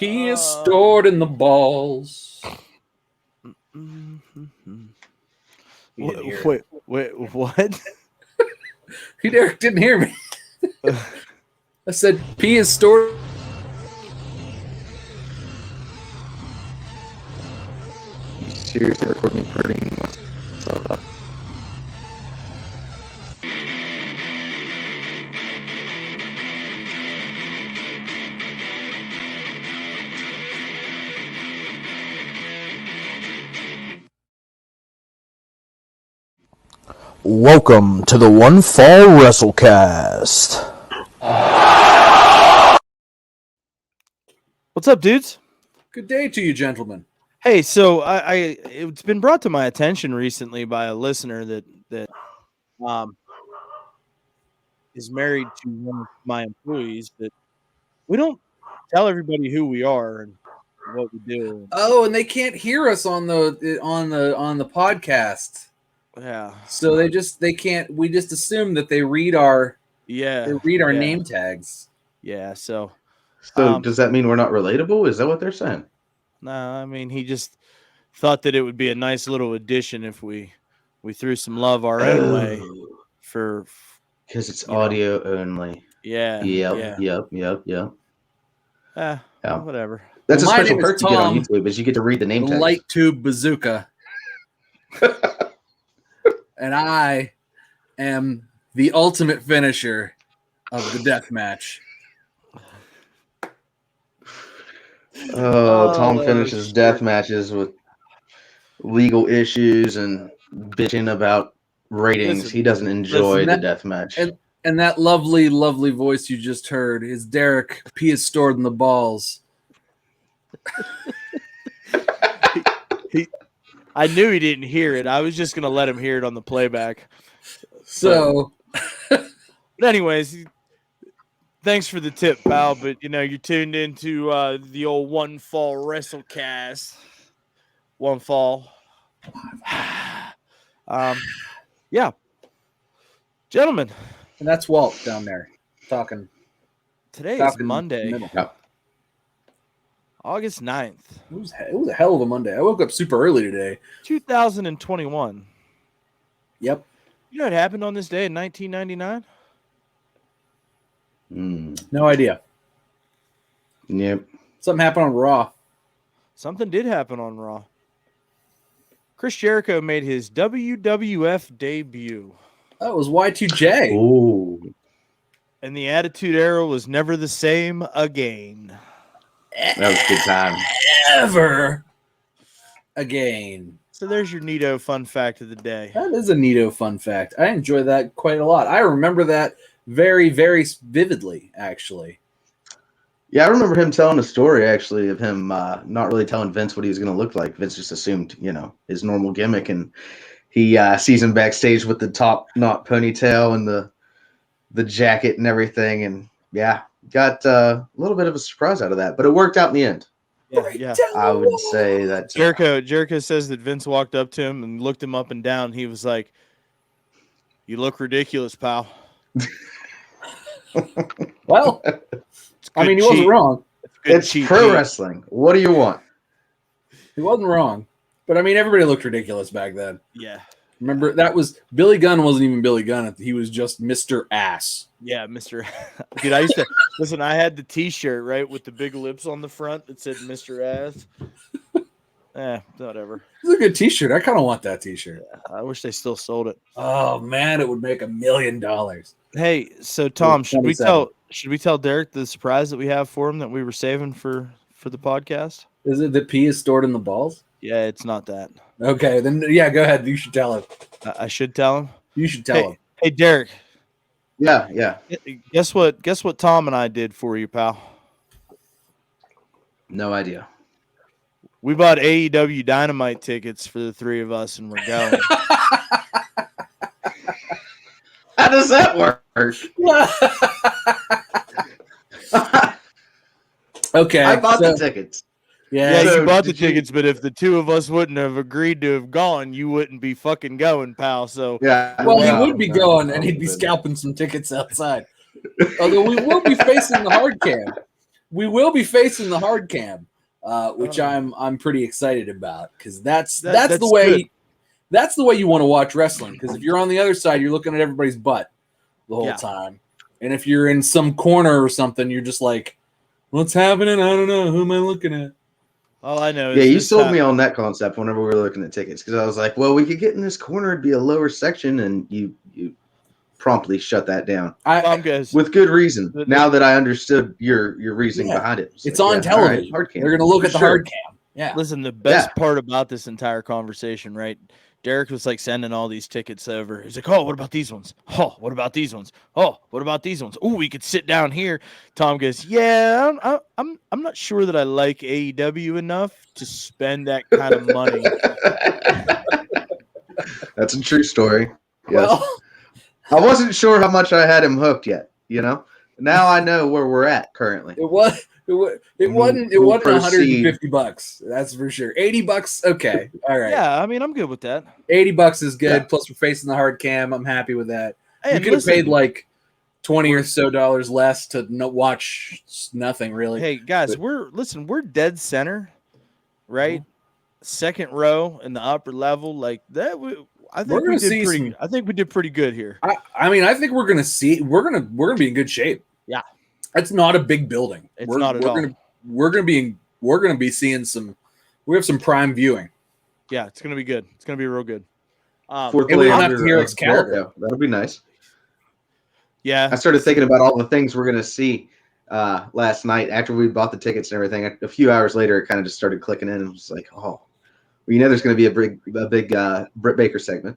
Pee is stored in the balls. Wait, what? Derek didn't hear me. I said pee is stored. You seriously recording pretty much. Welcome to the One Fall WrestleCast. What's up, dudes? Good day to you, gentlemen. Hey, so it's been brought to my attention recently by a listener that is married to one of my employees that we don't tell everybody who we are and what we do. Oh, and they can't hear us on the podcast. Yeah. So they can't. We just assume that they read our name tags. Yeah. So does that mean we're not relatable? Is that what they're saying? Nah, I mean he just thought that it would be a nice little addition if we threw some love our own way for because it's audio only. Yeah. Yep. Whatever. That's a special perk you get on YouTube is you get to read the name tags. Light Tube Bazooka. And I am the ultimate finisher of the death match. Tom finishes death matches with legal issues and bitching about ratings. He doesn't enjoy the death match. And that lovely, lovely voice you just heard is Derek. Pee is stored in the balls. I knew he didn't hear it. I was just going to let him hear it on the playback. So, but anyways, thanks for the tip, pal. But, you're tuned into the old One Fall WrestleCast. One Fall. Yeah. Gentlemen. And that's Walt down there talking. Today is Monday. August 9th. It was a hell of a Monday. I woke up super early today. 2021. Yep. You know what happened on this day in 1999? No idea. Yep. Something happened on Raw. Something did happen on Raw. Chris Jericho made his WWF debut. That was Y2J. Ooh. And the Attitude Era was never the same again. That was a good time. Ever again. So there's your neato fun fact of the day. That is a neato fun fact. I enjoy that quite a lot. I remember that very, very vividly, actually. Yeah, I remember him telling a story, actually, of him not really telling Vince what he was going to look like. Vince just assumed, his normal gimmick, and he sees him backstage with the top knot ponytail and the jacket and everything, and yeah. Got a little bit of a surprise out of that, but it worked out in the end. Yeah. I would say that Jericho says that Vince walked up to him and looked him up and down. He was like, "You look ridiculous, pal." Well, I mean, he wasn't wrong. It's pro wrestling. What do you want? He wasn't wrong, but I mean, everybody looked ridiculous back then. Yeah. Remember, that was Billy Gunn. Wasn't even Billy Gunn. He was just Mr. Ass. Yeah, Mr. Dude, I used to listen. I had the T-shirt right with the big lips on the front that said "Mr. Ass." Whatever. It's a good T-shirt. I kind of want that T-shirt. Yeah, I wish they still sold it. Oh man, it would make $1 million. Hey, so Tom, should we tell Derek the surprise that we have for him that we were saving for the podcast? Is it that pee is stored in the balls? Yeah, it's not that. Okay, then yeah, go ahead. You should tell him. I should tell him. You should tell him. Hey, Derek. Yeah. Guess what Tom and I did for you, pal? No idea. We bought AEW Dynamite tickets for the three of us, and we're going. How does that work? Okay. I bought the tickets. Yeah, you bought the tickets, but if the two of us wouldn't have agreed to have gone, you wouldn't be fucking going, pal. So yeah, well, he would be going, and he'd be scalping some tickets outside. Although we will be facing the hard cam. we will be facing the hard cam, which I'm pretty excited about because that's the way good. that's the way you want to watch wrestling. Because if you're on the other side, you're looking at everybody's butt the whole time, and if you're in some corner or something, you're just like, "What's happening? I don't know. Who am I looking at?" All I know is Yeah, you sold me on that concept whenever we were looking at tickets because I was like, well, we could get in this corner, it'd be a lower section, and you promptly shut that down. With good reason. Now that I understood your reasoning behind it. It's like, on television. Right, they're going to look at the hard cam. Yeah. Listen, the best part about this entire conversation, right? Derek was like sending all these tickets over. He's like, "Oh, what about these ones? Oh, what about these ones? Oh, what about these ones? Oh, we could sit down here." Tom goes, "Yeah, I'm not sure that I like AEW enough to spend that kind of money." That's a true story. Yes. Well, I wasn't sure how much I had him hooked yet. Now I know where we're at currently. It wasn't $150. That's for sure. $80. Okay. All right. Yeah, I mean, I'm good with that. $80 is good. Yeah. Plus we're facing the hard cam. I'm happy with that. Hey, you could have paid like $20 or so less to watch nothing really. Hey guys, we're dead center, right? Second row in the upper level, like that. I think we did pretty good here. I mean, I think we're gonna be in good shape. Yeah, it's not a big building. It's not at all. We're gonna be seeing some. We have some prime viewing. Yeah, it's gonna be good. It's gonna be real good. And we don't have to hear Excalibur. That'll be nice. Yeah, I started thinking about all the things we're gonna see last night after we bought the tickets and everything. A few hours later, it kind of just started clicking in, and it was like, oh. Well, there's going to be a big Britt Baker segment.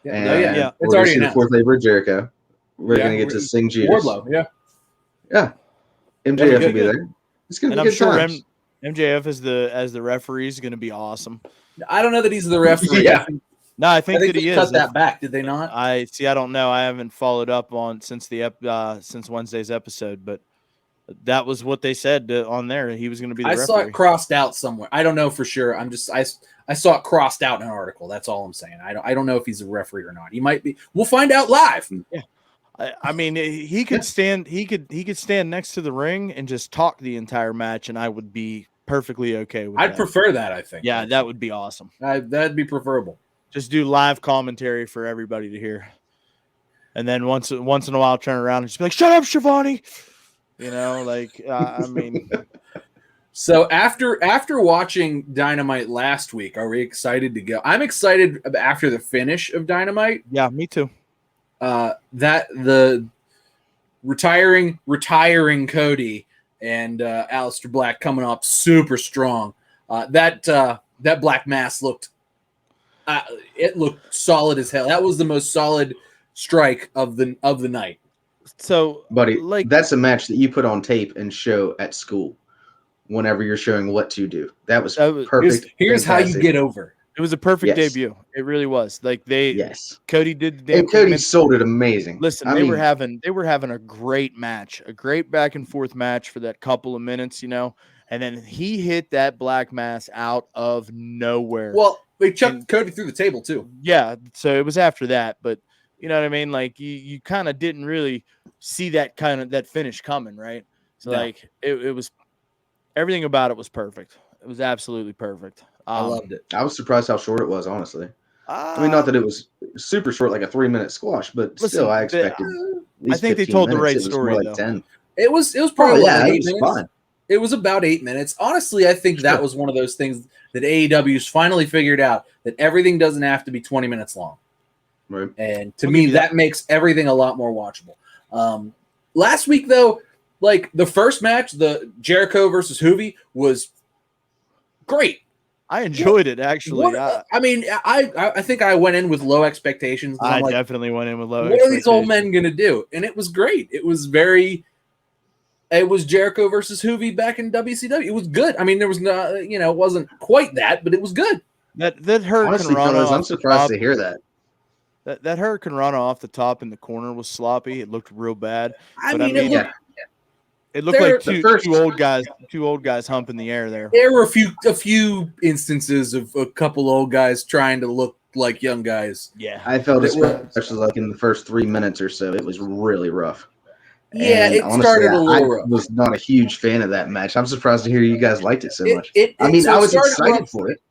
Yeah. It's already announced. The fourth labor of Jericho. We're going to get to sing Judas. Wardlow, yeah. MJF will be there. It's going to be good times. MJF as the referee is going to be awesome. I don't know that he's the referee. Yeah. No, I think that he is. Cut that back, did they not? I don't know. I haven't followed up on since Wednesday's episode, but that was what they said on there. He was going to be the referee. I saw it crossed out somewhere. I don't know for sure. I saw it crossed out in an article. That's all I'm saying. I don't know if he's a referee or not. He might be. We'll find out live. Yeah. I mean, he could stand. He could stand next to the ring and just talk the entire match, and I would be perfectly okay with. I'd prefer that. I think. Yeah, that would be awesome. That'd be preferable. Just do live commentary for everybody to hear, and then once in a while, turn around and just be like, "Shut up, Shivani." I mean. So after watching Dynamite last week, are we excited to go? I'm excited after the finish of Dynamite. Yeah, me too. That the retiring Cody and Aleister Black coming up super strong. That black mass looked solid as hell. That was the most solid strike of the night. So, buddy, that's a match that you put on tape and show at school whenever you're showing what to do. That was perfect. Here's how you get over. It was a perfect debut. It really was. Cody did the and Cody sold it amazing. Listen, they were having a great match, a great back and forth match for that couple of minutes, and then he hit that black mass out of nowhere. Well, they chucked Cody through the table too. Yeah, so it was after that, but you know what I mean? Like you kind of didn't really see that finish coming, right? So it was everything about it was perfect. It was absolutely perfect. I loved it. I was surprised how short it was, honestly. I mean, not that it was super short, like a 3-minute squash, but still, I expected. I think they told the right story. Like 10. It was probably 8 minutes. Fine. It was about 8 minutes. Honestly, I think that was one of those things that AEW's finally figured out, that everything doesn't have to be 20 minutes long. Right. And to me, that makes everything a lot more watchable. Last week, though, like the first match, the Jericho versus Hoovy, was great. I enjoyed it, actually. I think I went in with low expectations. I definitely went in with low expectations. What are these old men going to do? And it was great. It was Jericho versus Hoovy back in WCW. It was good. I mean, there was not, it wasn't quite that, but it was good. That hurt. Honestly, fellas, I'm surprised to hear that. That Hurricane Rana off the top in the corner was sloppy. It looked real bad. It looked like two old guys humping the air there. There were a few instances of a couple old guys trying to look like young guys. Yeah, I felt especially like in the first 3 minutes or so, it was really rough. Yeah, And it honestly, started a I little rough. was not a huge fan of that match. I'm surprised to hear you guys liked it so much. I mean, So I it was started excited rough. for it.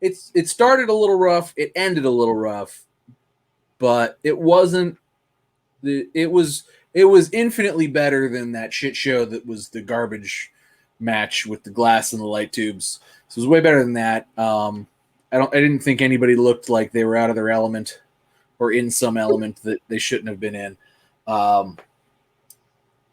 It started a little rough. It ended a little rough, but it wasn't. It was infinitely better than that shit show that was the garbage match with the glass and the light tubes. So it was way better than that. I didn't think anybody looked like they were out of their element or in some element that they shouldn't have been in.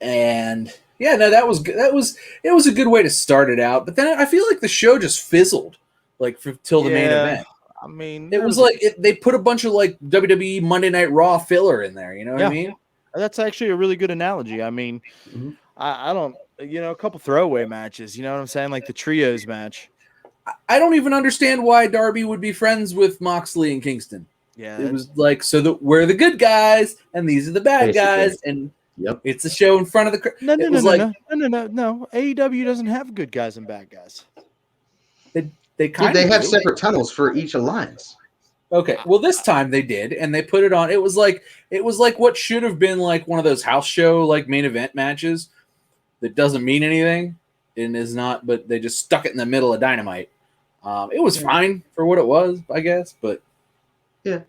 And yeah, no, it was a good way to start it out. But then I feel like the show just fizzled, like till the main event. I mean, It was like they put a bunch of like WWE Monday Night Raw filler in there. You know what I mean? That's actually a really good analogy. I mean, I don't, a couple throwaway matches. You know what I'm saying? Like the trios match. I don't even understand why Darby would be friends with Moxley and Kingston. Yeah, it was like we're the good guys and these are the bad guys, and it's a show in front of the crowd. No. AEW doesn't have good guys and bad guys. They have separate tunnels for each alliance. Okay, well this time they did, and they put it on. It was like what should have been like one of those house show like main event matches that doesn't mean anything and is not, but they just stuck it in the middle of Dynamite. It was fine for what it was, I guess, but yeah,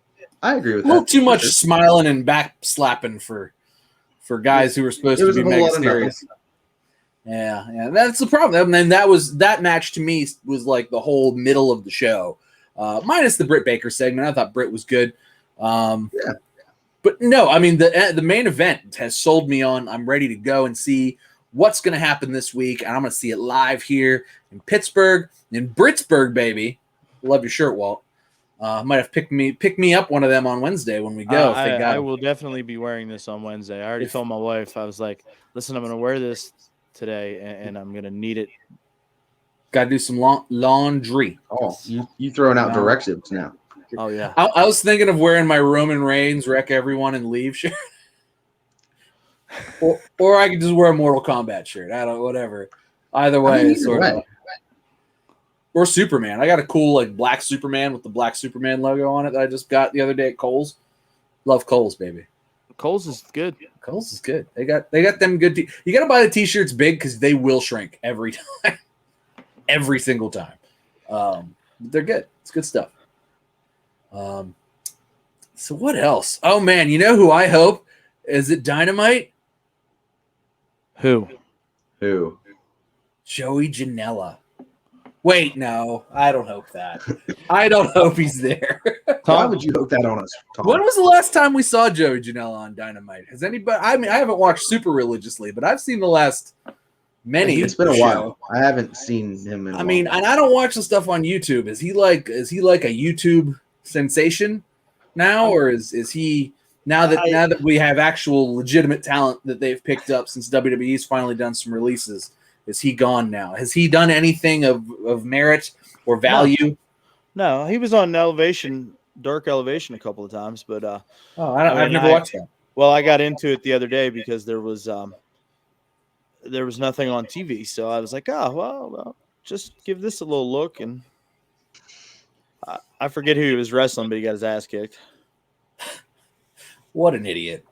I agree with that. A little too much smiling and back slapping for guys who were supposed to be mega serious. Yeah, that's the problem. And that match to me was like the whole middle of the show, minus the Britt Baker segment. I thought Britt was good, but no, I mean the main event has sold me on. I'm ready to go and see what's going to happen this week, and I'm going to see it live here in Pittsburgh, in Britsburg, baby. Love your shirt, Walt. Might have pick me up one of them on Wednesday when we go. I will definitely be wearing this on Wednesday. I already told my wife. I was like, listen, I'm going to wear this today, and I'm going to need it. Got to do some laundry. Oh, you throwing out directives now. Oh, yeah. I was thinking of wearing my Roman Reigns wreck everyone and leave shirt. or I could just wear a Mortal Kombat shirt. I don't, whatever. Either way, or Superman. I got a cool like black Superman with the black Superman logo on it that I just got the other day at Kohl's. Love Kohl's, baby. Kohl's is good. Kohl's is good. They got them good. You got to buy the t-shirts big because they will shrink every time, every single time. They're good. It's good stuff. So what else? Oh man, you know who I hope is it Dynamite? Who? Joey Janella. Wait, no, I don't hope that. I don't hope he's there. Why would you hope that on us, Tom? When was the last time we saw Joey Janela on Dynamite? Has anybody? I mean, I haven't watched super religiously, but I've seen the last many. It's been a while. I haven't seen him in a while. And I don't watch the stuff on YouTube. Is he like a YouTube sensation now, or is he now that we have actual legitimate talent that they've picked up since WWE's finally done some releases? Is he gone now? Has he done anything of merit or value? No, he was on Dark Elevation a couple of times, but I've never watched that. Well, I got into it the other day because there was nothing on TV, so I was like, well, just give this a little look, and I forget who he was wrestling, but he got his ass kicked. What an idiot!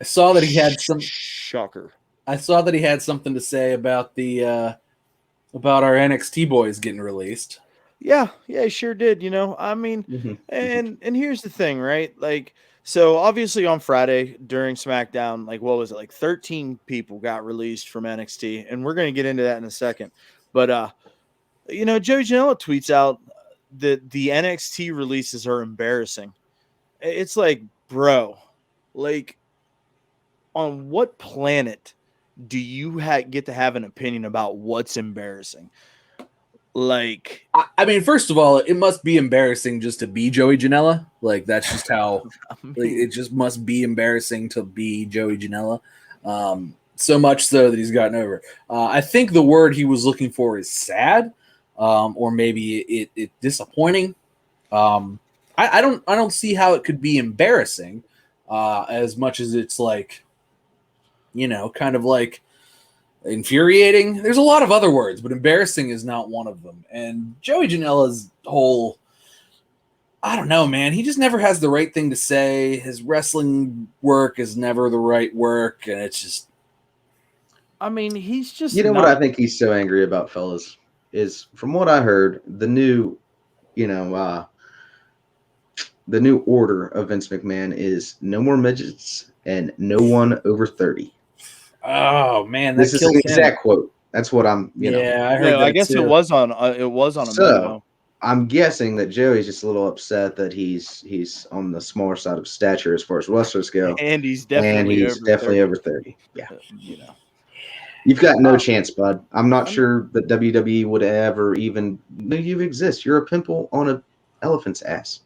I saw that he had some shocker. I saw that he had something to say about about our NXT boys getting released. Yeah, he sure did. I mean, and here's the thing, right? Like, so obviously on Friday during SmackDown, like, what was it? Like 13 people got released from NXT, and we're going to get into that in a second. But, Joey Janela tweets out that the NXT releases are embarrassing. It's like, bro, like, on what planet do you get to have an opinion about what's embarrassing? Like, I mean, first of all, it must be embarrassing just to be Joey Janela. Like, that's just how it just must be embarrassing to be Joey Janela. So much so that he's gotten over. I think the word he was looking for is sad, or maybe it disappointing. I don't see how it could be embarrassing, as much as it's like, kind of like infuriating. There's a lot of other words, but embarrassing is not one of them. And Joey Janela's whole I don't know, man. He just never has the right thing to say. His wrestling work is never the right work, and it's just. I mean, he's just. You know what I think he's so angry about, fellas, is from what I heard, the new, the new order of Vince McMahon is no more midgets and no one over 30. Oh man, this is an exact quote. That's what I'm. Yeah, I heard. I guess too. it was on a memo. I'm guessing that Joey's just a little upset that he's on the smaller side of stature as far as wrestlers go, and he's definitely over 30. Yeah, you've got no chance, bud. I'm not sure that WWE would ever even know you exist. You're a pimple on an elephant's ass.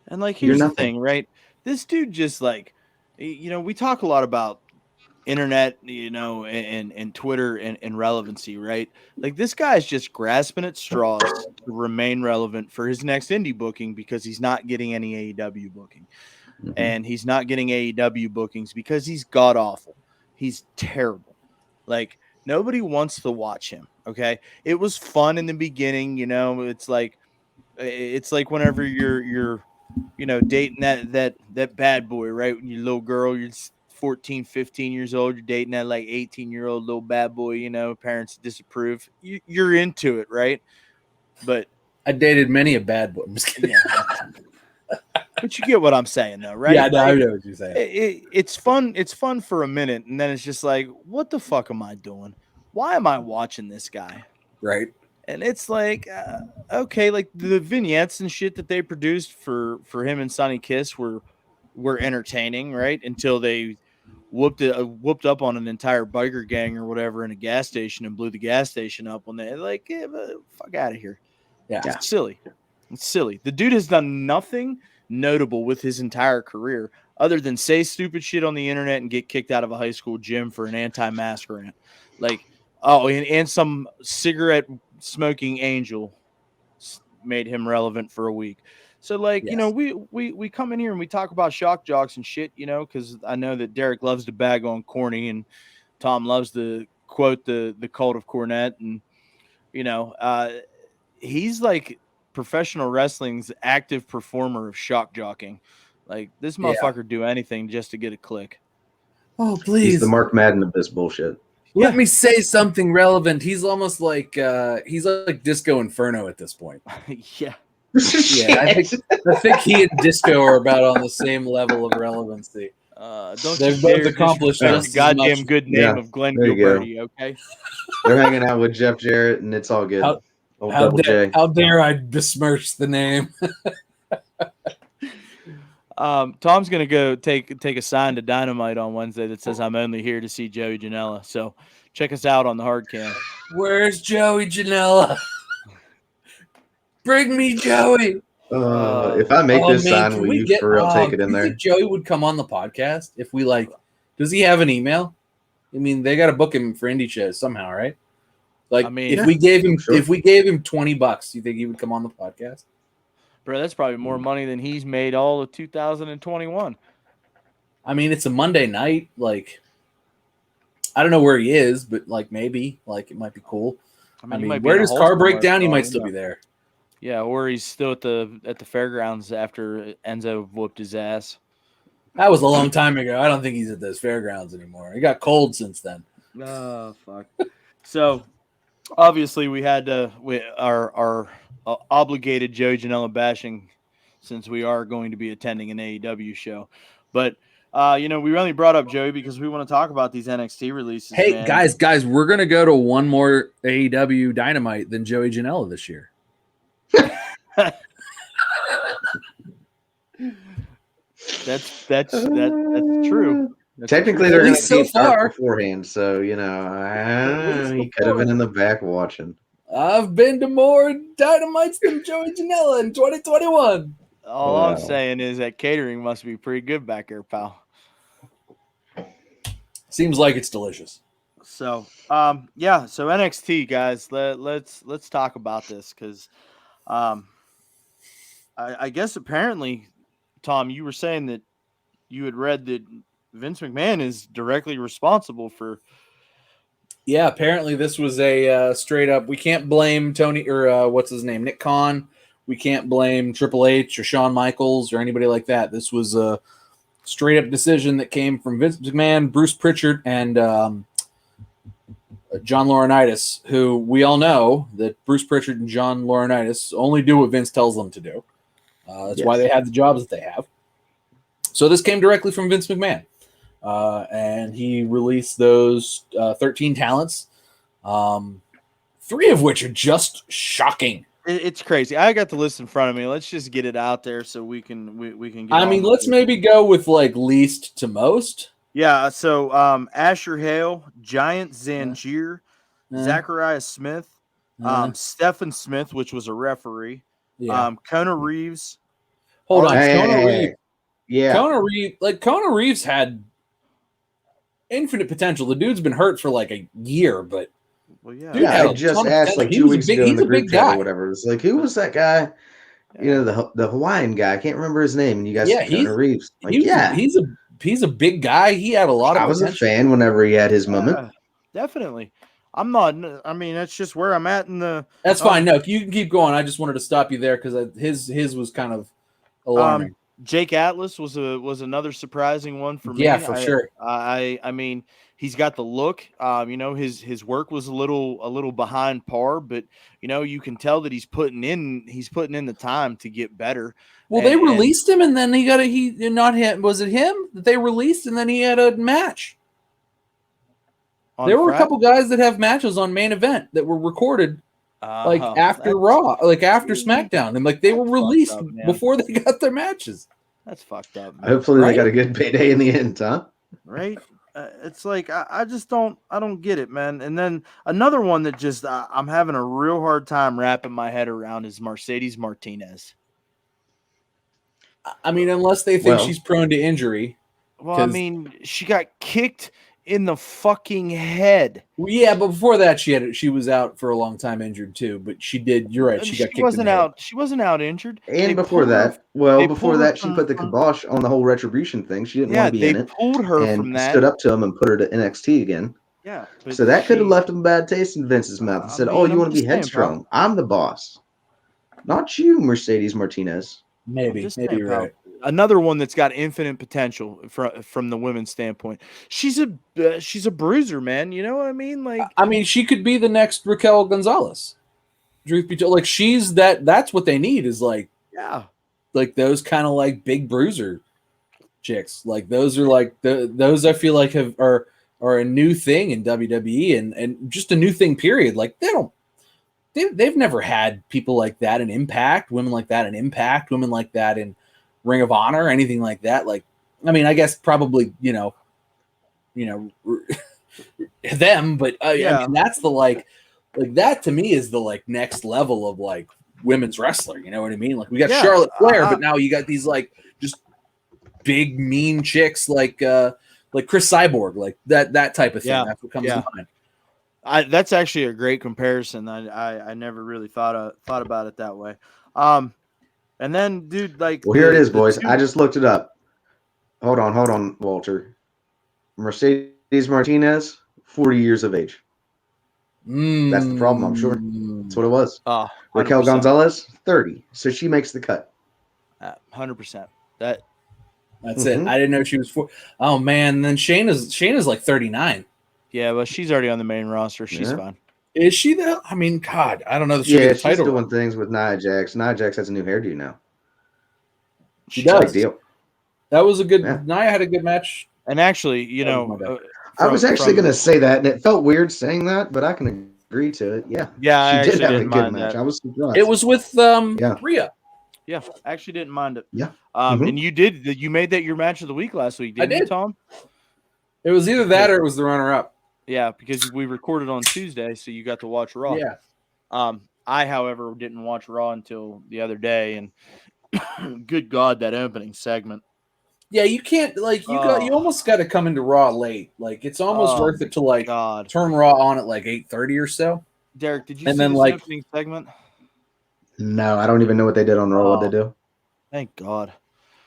And like, here's the thing, right? This dude just like, we talk a lot about internet, and Twitter and relevancy, right? Like, this guy's just grasping at straws to remain relevant for his next indie booking because he's not getting any AEW booking. Mm-hmm. And he's not getting AEW bookings because he's god awful. He's terrible. Like, nobody wants to watch him. Okay. It was fun in the beginning, it's like whenever you're dating that bad boy, right? When you're a little girl, you're 14, 15 years old, you're dating that like 18-year-old little bad boy, parents disapprove. You're into it, right? But I dated many a bad boy. Yeah. But you get what I'm saying, though, right? Yeah, no, I know what you're saying. It's fun. It's fun for a minute, and then it's just like, what the fuck am I doing? Why am I watching this guy? Right. And it's like, okay, like the vignettes and shit that they produced for him and Sonny Kiss were entertaining, right? Until they whooped up on an entire biker gang or whatever in a gas station and blew the gas station up when they like, fuck out of here. Yeah. It's silly. It's silly. The dude has done nothing notable with his entire career other than say stupid shit on the internet and get kicked out of a high school gym for an anti-mask rant. Like, and some cigarette smoking angel made him relevant for a week. So, like, yes. we come in here and we talk about shock jocks and shit, because I know that Derek loves to bag on corny and Tom loves to quote the cult of Cornette. And, he's like professional wrestling's active performer of shock jocking. Like, this motherfucker do anything just to get a click. Oh, please. He's the Mark Madden of this bullshit. Let me say something relevant. He's almost like Disco Inferno at this point. Yeah. Yeah, I think he and Disco are about on the same level of relevancy. They've both accomplished just the goddamn good name of Glenn Gilberti, okay? They're hanging out with Jeff Jarrett, and it's all good. How dare I besmirch the name? Tom's gonna go take a sign to Dynamite on Wednesday that says I'm only here to see Joey Janella. So check us out on the hard cam. Where's Joey Janella? Bring me Joey. If I make this sign, will you for real take it in there? Joey would come on the podcast if we does he have an email? I mean, they got to book him for indie shows somehow, right? Like, if we gave him $20, you think he would come on the podcast? Bro, that's probably more money than he's made all of 2021. I mean, it's a Monday night. Like, I don't know where he is, but maybe it might be cool. I mean where does car break down? He might still be there. Yeah, or he's still at the fairgrounds after Enzo whooped his ass. That was a long time ago. I don't think he's at those fairgrounds anymore. He got cold since then. Oh, fuck. So, obviously, we had our obligated Joey Janela bashing since we are going to be attending an AEW show. But, we only brought up Joey because we want to talk about these NXT releases. Hey, man. guys, we're going to go to one more AEW Dynamite than Joey Janela this year. That's true. Technically, they're going to so far beforehand, so he could have been in the back watching. I've been to more Dynamites than Joey Janela in 2021. All I'm saying is that catering must be pretty good back there, pal. Seems like it's delicious. So, so NXT guys, let's talk about this because, I guess apparently, Tom, you were saying that you had read that Vince McMahon is directly responsible for. Yeah, apparently this was a straight up. We can't blame Tony or what's his name, Nick Khan, we can't blame Triple H or Shawn Michaels or anybody like that. This was a straight up decision that came from Vince McMahon, Bruce Pritchard, and John Laurinaitis, who we all know that Bruce Pritchard and John Laurinaitis only do what Vince tells them to do. That's why they have the jobs that they have. So this came directly from Vince McMahon. And he released those 13 talents, 3 of which are just shocking. It's crazy. I got the list in front of me. Let's just get it out there so we can get I mean, let's maybe go with like least to most. Yeah, so Asher Hale, Giant Zangier, Zachariah Smith, Stephen Smith, which was a referee, Kona Reeves. Hold on, Kona Reeves. Yeah. Kona Reeves had infinite potential. The dude's been hurt for like a year, but I just asked like 2 weeks ago in the group chat or whatever. It's like, who was that guy? You know, the Hawaiian guy. I can't remember his name. And you guys said Kona Reeves. Like, he's a big guy. He had a lot of I was a fan whenever he had his moment. Definitely. I'm not. I mean, that's just where I'm at in the. That's fine. No, you can keep going. I just wanted to stop you there because his was kind of alarming. Jake Atlas was another surprising one for me. Yeah, for sure. I mean, he's got the look. You know, his work was a little behind par, but you know, you can tell that he's putting in the time to get better. Well, they released him, and then was it him that they released, and then he had a match. There were a couple guys that have matches on Main Event that were recorded after Raw, like after SmackDown, and like they were released before they got their matches. That's fucked up, man. Hopefully they got a good payday in the end, huh? Right? It's like I just don't get it, man. And then another one that just I'm having a real hard time wrapping my head around is Mercedes Martinez. I mean, unless they think she's prone to injury. Well, I mean, she got kicked in the fucking head. Well, yeah, but before that, she was out for a long time, injured too. But she did. You're right. She got kicked. She wasn't out injured. And before that, she put the kibosh on the whole retribution thing. She didn't want to be in it. They pulled her and from that. Stood up to him and put her to NXT again. Yeah. So that could have left him a bad taste in Vince's mouth and said, "Oh, you want to be headstrong? I'm the boss, not you, Mercedes Martinez." Maybe you're right. Another one that's got infinite potential from the women's standpoint. She's a bruiser, man. You know what I mean? Like, I mean, she could be the next Raquel Gonzalez. Truth be told, like she's that's what they need is like those kind of like big bruiser chicks. Like those are like those I feel like are a new thing in WWE and just a new thing. Period. Like they've never had people like that in Impact, women like that in Impact, women like that in Ring of Honor, anything like that. Like, I mean, I guess probably, you know, them, but I mean, that's the like that to me is the like next level of like women's wrestler. You know what I mean? Like we got Charlotte Flair, but now you got these like just big mean chicks like Chris Cyborg, like that type of thing. That's what comes to mind. That's actually a great comparison. I never really thought about it that way. And then, dude, like... Well, here it is, boys. I just looked it up. Hold on, Walter. Mercedes Martinez, 40 years of age. That's the problem, I'm sure. That's what it was. Raquel Gonzalez, 30. So she makes the cut. 100%. That's it. I didn't know she was 4. Oh, man. Then Shayna's like 39. Yeah, but she's already on the main roster. She's fine. Is she though? I mean, God, I don't know. She's doing things with Nia Jax. Nia Jax has a new hairdo now. She does. Big deal. That was a good. Nia had a good match. And actually, you know, I was actually going to say that, and it felt weird saying that, but I can agree to it. Yeah. Yeah, she did have a good match. That. I was surprised. It was with Rhea. Yeah, I actually didn't mind it. Yeah. And you made that your match of the week last week, didn't you, Tom? It was either that or it was the runner-up. Yeah, because we recorded on Tuesday, so you got to watch Raw. Yeah. I, however, didn't watch Raw until the other day, and good God, that opening segment. Yeah, you can't you almost got to come into Raw late. Like it's almost worth it to turn Raw on at like 8:30 or so. Derek, did you see the opening segment? No, I don't even know what they did on Raw. What they do? Thank God.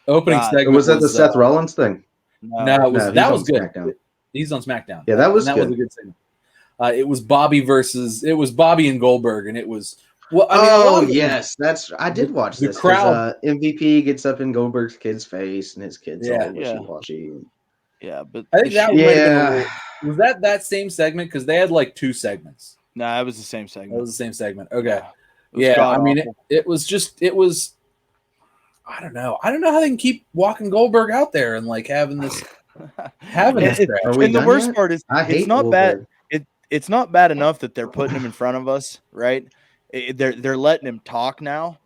Opening segment was that the Seth Rollins thing? No, that was good. SmackDown. He's on SmackDown. Yeah, that was good. Was a good segment. It was Bobby and Goldberg, and it was Well, I mean, a lot of them- yes, I did watch the this. 'Cause, crowd- MVP gets up in Goldberg's kid's face, and his kid's Yeah. all wishy-washy. Yeah, but I think that might have been a Yeah. little. Was that same segment? Because they had like 2 segments. nah, it was the same That segment. was the same segment. Okay. It was Yeah, I mean, god-awful. it was. I don't know. I don't know how they can keep walking Goldberg out there and like having this And this. it- crap. Are we and the done worst yet? part is I it's hate not bad. Goldberg. It's not bad enough that they're putting him in front of us, right? They're letting him talk now,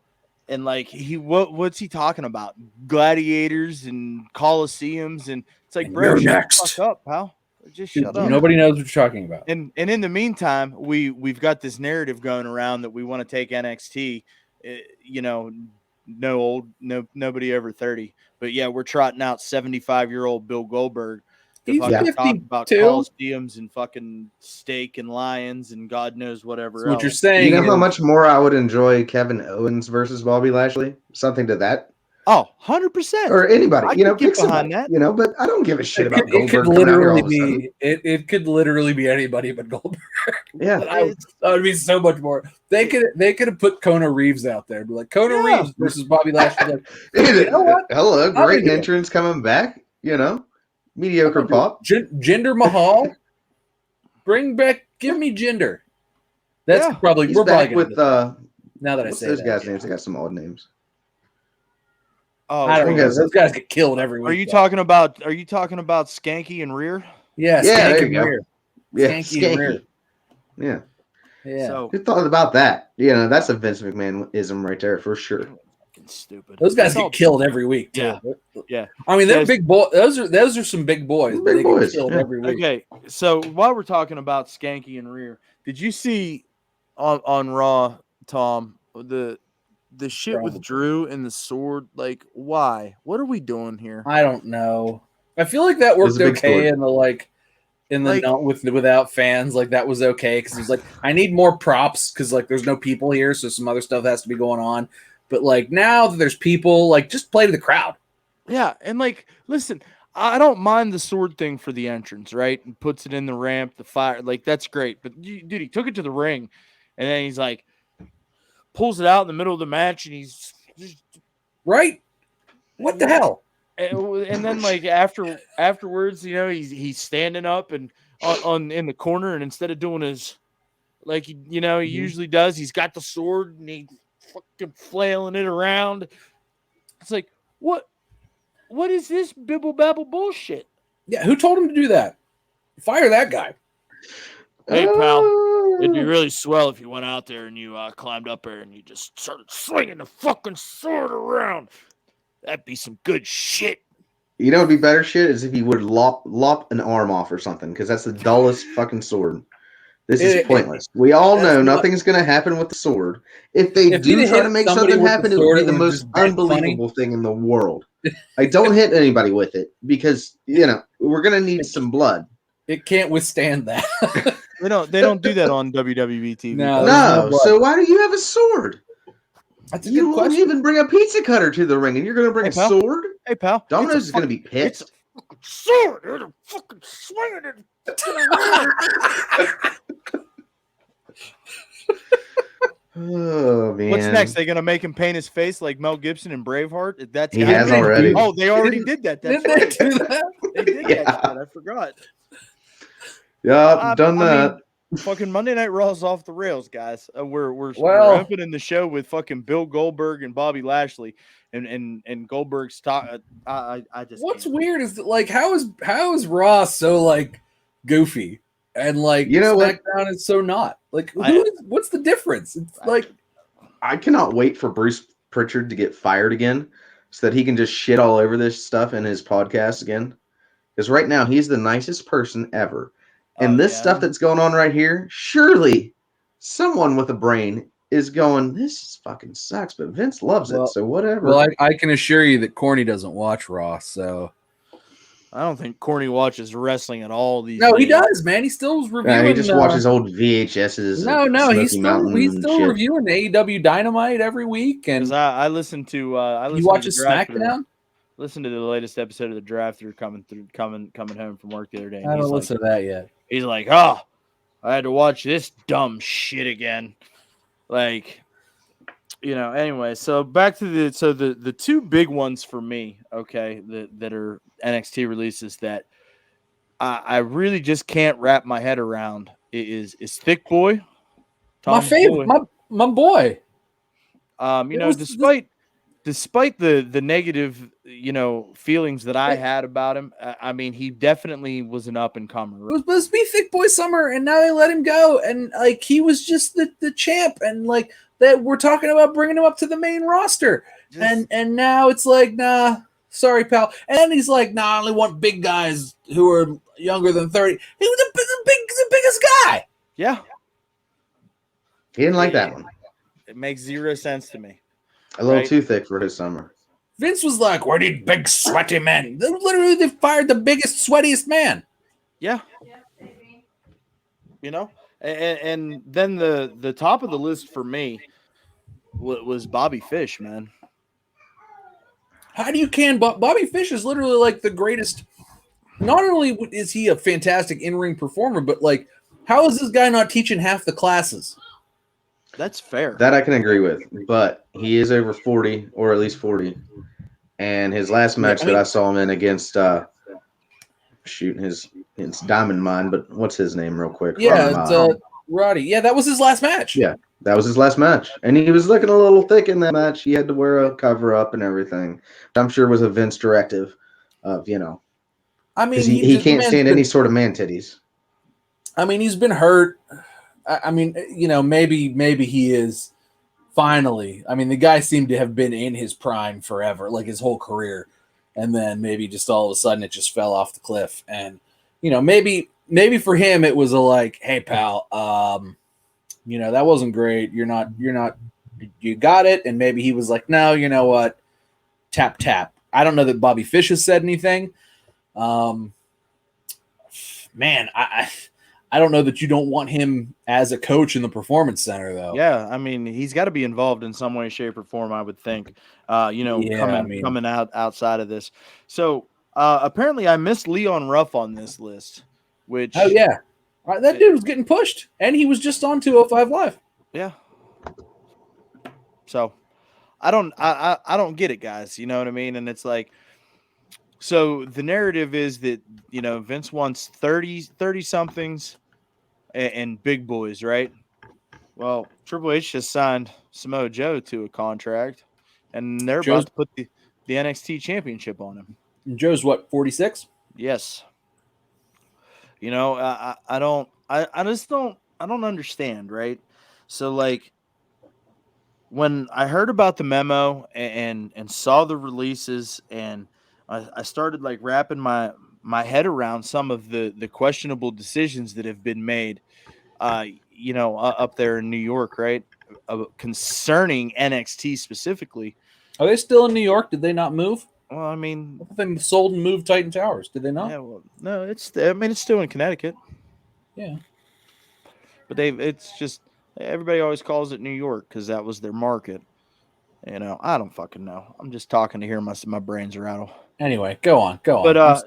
and like what's he talking about? Gladiators and coliseums, and it's like, And bro, you're shut next. the fuck up, pal. Just shut up. Nobody knows what you're talking about. And in the meantime, we've got this narrative going around that we want to take NXT. Nobody over 30, but yeah, we're trotting out 75-year-old Bill Goldberg to He's fucking talk about 52. coliseums and fucking steak and lions and God knows whatever So what you're else. saying You know how is- much more I would enjoy Kevin Owens versus Bobby Lashley? Something to that. Oh, 100%. Or anybody, I you know, could get pick somebody, behind that. you know, but I don't give a shit about it Goldberg could coming out here all literally of a sudden. be it could literally be anybody but Goldberg. Yeah. That would be so much more. They could have put Kona Reeves out there and be like Kona Yeah. Reeves versus Bobby Lashley. Like, you know what? Hello, I'm great into it. entrance coming back, you know. Mediocre pop. Jinder Mahal. Give me Jinder. That's Yeah. probably He's we're probably back gonna with do now that I what's say those that. guys' names? They got some odd names. Oh, I don't think know. that's- Those guys get killed every week. are you though. talking about Skanky and Rear? Yeah, Yeah, Skank there and you go. Rear. Yeah, Skanky and Rear. Yeah. Yeah. So Who thought about that? You know, that's a Vince McMahon-ism right there for sure. fucking stupid. Those guys It's all- get killed every week too. Yeah. Yeah. I mean, they're Guys- big boys. Those are some big boys, but Big they boys, get killed yeah. every week. Okay, so while we're talking about Skanky and Rear, did you see on Raw, Tom, the shit with Probably. Drew and the sword? Like, why? What are we doing here? I don't know. I feel like that was worked a big okay story. in the Like- not without fans. Like that was okay because it was like I need more props because like there's no people here, so some other stuff has to be going on. But like now that there's people, like just play to the crowd. Yeah, and like, listen, I don't mind the sword thing for the entrance, right? And puts it in the ramp, the fire, like that's great. But dude, he took it to the ring, and then he's like, pulls it out in the middle of the match, and he's just Right? What the hell? and then like afterwards, you know, he's standing up and on in the corner, and instead of doing his like he usually does, he's got the sword and he's fucking flailing it around. It's like what is this bibble babble bullshit? Yeah, who told him to do that? Fire that guy. Hey pal, it'd be really swell if you went out there and you climbed up there and you just started swinging the fucking sword around. That'd be some good shit. You know, what'd be better shit is if he would lop an arm off or something, because that's the dullest fucking sword. This is pointless. We all that's know what- nothing's going to happen with the sword. If they If he'd do have try hit to make somebody something with the happen, it sword, would be it the would've most just been funny. unbelievable thing in the world. I don't hit anybody with it because, you know, we're going to need some blood. It can't withstand that. They don't do that on WWE TV. No. though. there's no No, blood. so why do you have a sword? That's a You good won't question. even bring a pizza cutter to the ring, and you're going to bring Hey, a pal. sword? Hey pal, Domino's is going to be it's a pissed. fucking sword. They're fucking swinging it. Oh, man. What's next? They gonna make him paint his face like Mel Gibson and Braveheart? That's He gotta has be- already. Oh, they already did that. That's Didn't they right. do that? They did Yeah. that shit. I forgot. Yeah, done I that. mean, fucking Monday Night Raw's off the rails, guys. We're Well- opening the show with fucking Bill Goldberg and Bobby Lashley, and Goldberg's talk. I just What's can't. weird is that, like how is Raw so like goofy and like You know what? SmackDown is so not like I- what's the difference? It's like I cannot wait for Bruce Pritchard to get fired again so that he can just shit all over this stuff in his podcast again. Because right now, he's the nicest person ever. And Oh, this yeah. stuff that's going on right here, surely someone with a brain is going, this fucking sucks, but Vince loves Well- it, so whatever. well, I can assure you that Corny doesn't watch Raw, so I don't think Corny watches wrestling at all. These no, he days. does, man. He still's reviewing. he just watches old VHSs. No, of no, Smoky he's Mountain still shit. reviewing AEW Dynamite every week, and Because I listen to he watches to Draft SmackDown. Listen to the latest episode of the Draft. They're coming home from work the other day. I haven't listened to that yet. He's like, oh, I had to watch this dumb shit again. Like, Anyway, so back to the two big ones for me, okay, that are NXT releases that I really just can't wrap my head around is Thick Boy, My Tom's favorite, boy. my boy. Despite the negative, feelings that I had about him, I mean, he definitely was an up and comer. It was supposed to be Thick Boy Summer, and now they let him go, and like he was just the champ, and like that we're talking about bringing him up to the main roster, and now it's like, nah, sorry, pal. And then he's like, nah, I only want big guys who are younger than 30. He was the biggest guy. Yeah, He didn't like that one. it makes zero sense to me. A little Right. too thick for his summer. Vince was like, we need big, sweaty men. They fired the biggest, sweatiest man. Yeah. And then the top of the list for me was Bobby Fish, man. How do you Bobby Fish is literally like the greatest. Not only is he a fantastic in-ring performer, but like, how is this guy not teaching half the classes? That's fair. That I can agree with, but he is over 40, or at least 40. And his last match that I saw him in against, it's Diamond Mine, but what's his name real quick? Yeah, Roddy. Yeah, that was his last match. Yeah, that was his last match. And he was looking a little thick in that match. He had to wear a cover-up and everything. I'm sure it was a Vince directive of, I mean, he can't stand any sort of man titties. I mean, he's been hurt. I mean, maybe he is finally. I mean, the guy seemed to have been in his prime forever, like his whole career, and then maybe just all of a sudden it just fell off the cliff. And maybe for him it was a like, hey pal, that wasn't great. You got it. And maybe he was like, no, you know what? Tap tap. I don't know that Bobby Fish has said anything. Man, I don't know that you don't want him as a coach in the Performance Center, though. Yeah, I mean, he's got to be involved in some way, shape, or form, I would think. Coming out outside of this. So apparently, I missed Leon Ruff on this list. Which that dude was getting pushed, and he was just on 205 Live. Yeah. So I don't get it, guys. You know what I mean? And it's like, so the narrative is that Vince wants 30 somethings. And big boys, right? Well, Triple H just signed Samoa Joe to a contract, and they're about to put the NXT championship on him. Joe's what, 46? Yes. I don't understand, right? So like when I heard about the memo and saw the releases, and I started like wrapping my head around some of the questionable decisions that have been made, up there in New York, right? Concerning NXT specifically. Are they still in New York? Did they not move? Well, I mean, they sold and moved Titan Towers. Did they not? Yeah, well, no, it's still in Connecticut. Yeah. But it's just, everybody always calls it New York because that was their market. I don't fucking know. I'm just talking to hear my brains rattle. Anyway, go on. But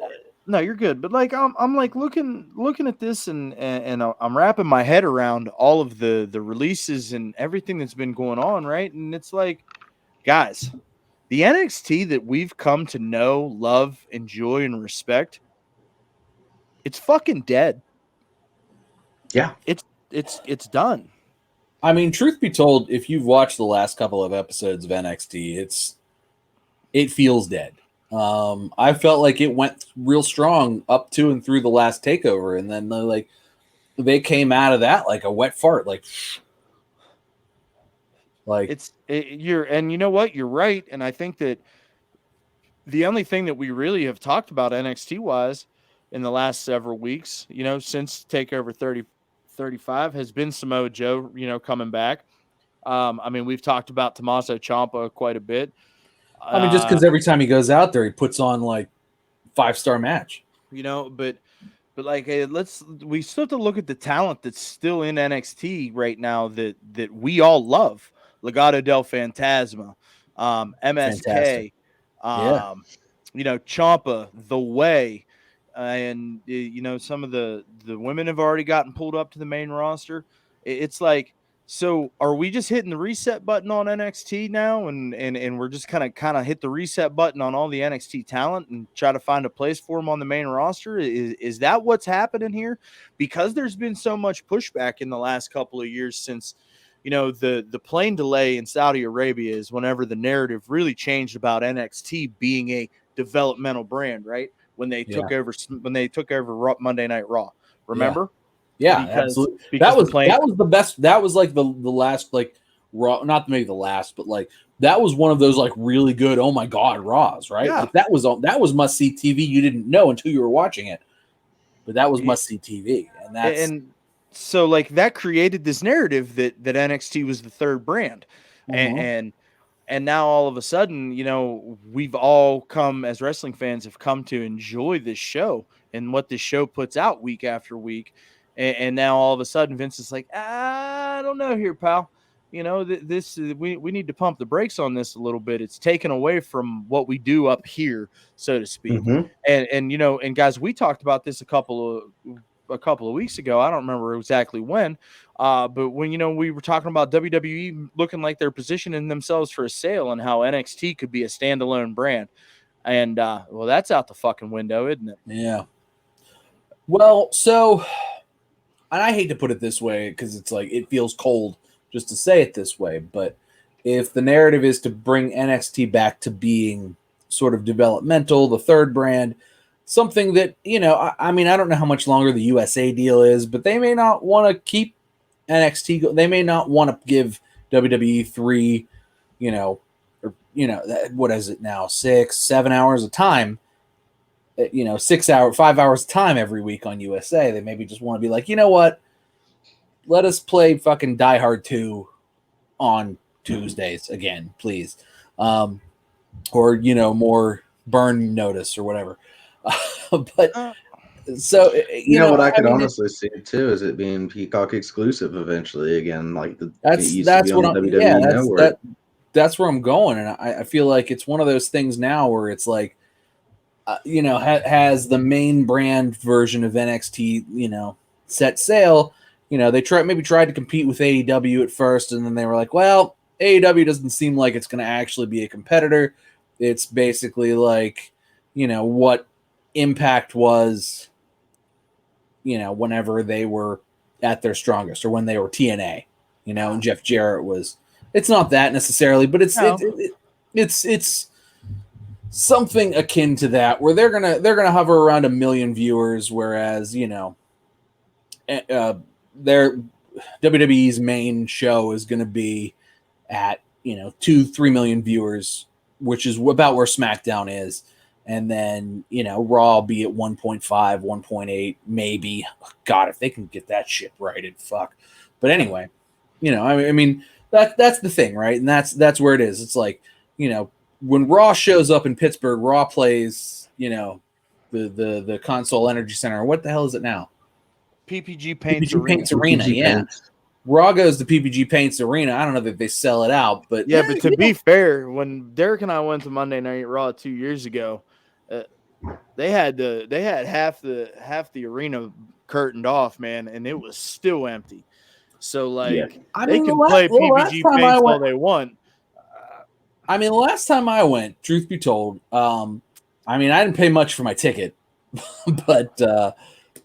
no, you're good. But like I'm like looking at this and I'm wrapping my head around all of the releases and everything that's been going on, right? And it's like, guys, the NXT that we've come to know, love, enjoy, and respect, it's fucking dead. Yeah. It's done. I mean, truth be told, if you've watched the last couple of episodes of NXT, it feels dead. I felt like it went real strong up to and through the last takeover, and then they came out of that like a wet fart, like and you know what? You're right, and I think that the only thing that we really have talked about NXT wise in the last several weeks, since Takeover 35 has been Samoa Joe, coming back. I mean, we've talked about Tommaso Ciampa quite a bit. I mean, just because every time he goes out there, he puts on like 5-star match. But like, we still have to look at the talent that's still in NXT right now that we all love. Legado del Fantasma, MSK, Ciampa, The Way, and some of the women have already gotten pulled up to the main roster. It's like So are we just hitting the reset button on NXT now, and we're just kind of hit the reset button on all the NXT talent and try to find a place for them on the main roster? Is that what's happening here? Because there's been so much pushback in the last couple of years since, the plane delay in Saudi Arabia is whenever the narrative really changed about NXT being a developmental brand, right? When they took over Monday Night Raw, remember? Yeah, Because absolutely. because the That was the best. That was like the last like Raw, not maybe the last, but like that was one of those like really good. Oh my god, Raws, right? Yeah. Like that was must see TV. You didn't know until you were watching it, but that was must see TV, and so like that created this narrative that NXT was the third brand, and now all of a sudden, we've all come as wrestling fans have come to enjoy this show and what this show puts out week after week. And now all of a sudden Vince is like, I don't know here, pal. We need to pump the brakes on this a little bit. It's taken away from what we do up here, so to speak. Mhm. And guys, we talked about this a couple of weeks ago. I don't remember exactly when, but when we were talking about WWE looking like they're positioning themselves for a sale and how NXT could be a standalone brand, and well, that's out the fucking window, isn't it? Yeah. Well, so, and I hate to put it this way because it's like it feels cold just to say it this way, but if the narrative is to bring NXT back to being sort of developmental, the third brand, something that, I mean, I don't know how much longer the USA deal is, but they may not want to keep NXT. They may not want to give WWE 3, what is it now? 6-7 hours of time, 5 hours of time every week on USA. They maybe just want to be like, you know what? Let us play fucking Die Hard 2 on Tuesdays again, please. Or, more Burn Notice or whatever. But so, what I could honestly see too is it being Peacock exclusive eventually again, like that's what I'm, yeah, that's where I'm going. And I feel like it's one of those things now where it's like, has the main brand version of NXT, set sail. They tried to compete with AEW at first, and then they were like, well, AEW doesn't seem like it's going to actually be a competitor. It's basically like, what Impact was, whenever they were at their strongest or when they were TNA, and Jeff Jarrett was. It's not that necessarily, but it's something akin to that, where they're gonna hover around 1 million viewers, whereas their WWE's main show is going to be at 2-3 million viewers, which is about where SmackDown is, and then Raw will be at 1.5, 1.8, maybe. God, if they can get that shit righted, fuck. But anyway, I mean that's the thing, right? And that's where it is. It's like when Raw shows up in Pittsburgh, Raw plays the Console Energy Center. What the hell is it now? PPG Paints Arena. Yeah. Raw goes to PPG Paints Arena. I don't know that they sell it out, but but to be fair, when Derek and I went to Monday Night Raw 2 years ago, they had half the arena curtained off, man, and it was still empty. So like, they can play PPG Paints all they want. I mean, the last time I went, truth be told, I didn't pay much for my ticket, but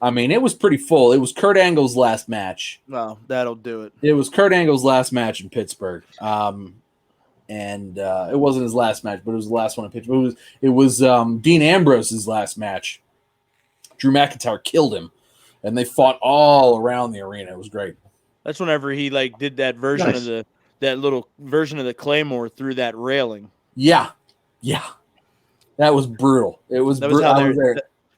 it was pretty full. It was Kurt Angle's last match. Well, that'll do it. It was Kurt Angle's last match in Pittsburgh. And it wasn't his last match, but it was the last one in Pittsburgh. It was Dean Ambrose's last match. Drew McIntyre killed him, and they fought all around the arena. It was great. That's whenever he did that version of that little version of the Claymore through that railing. Yeah. That was brutal. It was brutal.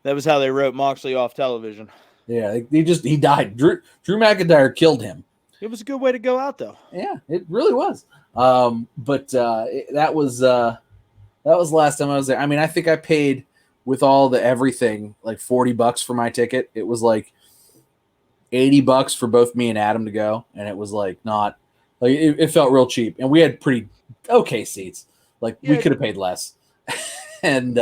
That was how they wrote Moxley off television. Yeah, he died. Drew McIntyre killed him. It was a good way to go out, though. Yeah, it really was. That was the last time I was there. I mean, I think I paid with all the everything like $40 for my ticket. It was like $80 for both me and Adam to go, and it was like not like it felt real cheap, and we had pretty okay seats. Like we could have paid less, and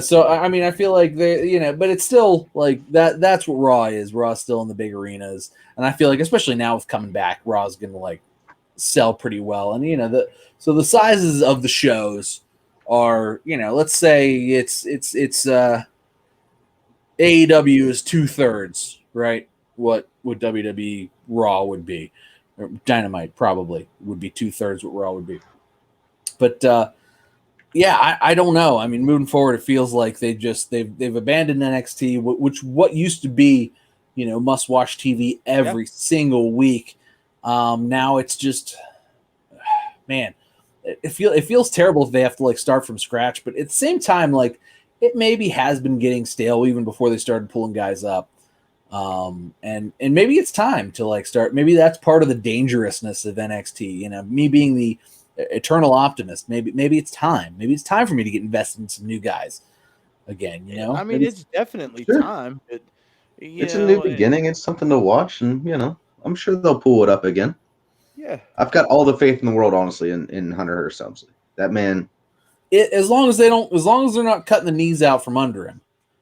So I mean, I feel like but it's still like that. That's what Raw is. Raw's still in the big arenas, and I feel like, especially now with coming back, Raw's going to like sell pretty well. And so the sizes of the shows are, let's say it's AEW is 2/3, right? What WWE Raw would be, or Dynamite probably would be 2/3 what Raw would be. But yeah, I don't know. I mean, moving forward, it feels like they've abandoned NXT, which what used to be, must watch TV every single week. Now it's just, man, it feels terrible if they have to like start from scratch. But at the same time, like it maybe has been getting stale even before they started pulling guys up. And maybe it's time to like start. Maybe that's part of the dangerousness of NXT. Me being the eternal optimist. Maybe it's time. Maybe it's time for me to get invested in some new guys again. I mean, it's definitely time. But, it's a new beginning. It's something to watch, and I'm sure they'll pull it up again. Yeah, I've got all the faith in the world, honestly, in Hunter Hearst Helmsley. That man. As long as they're not cutting the knees out from under him,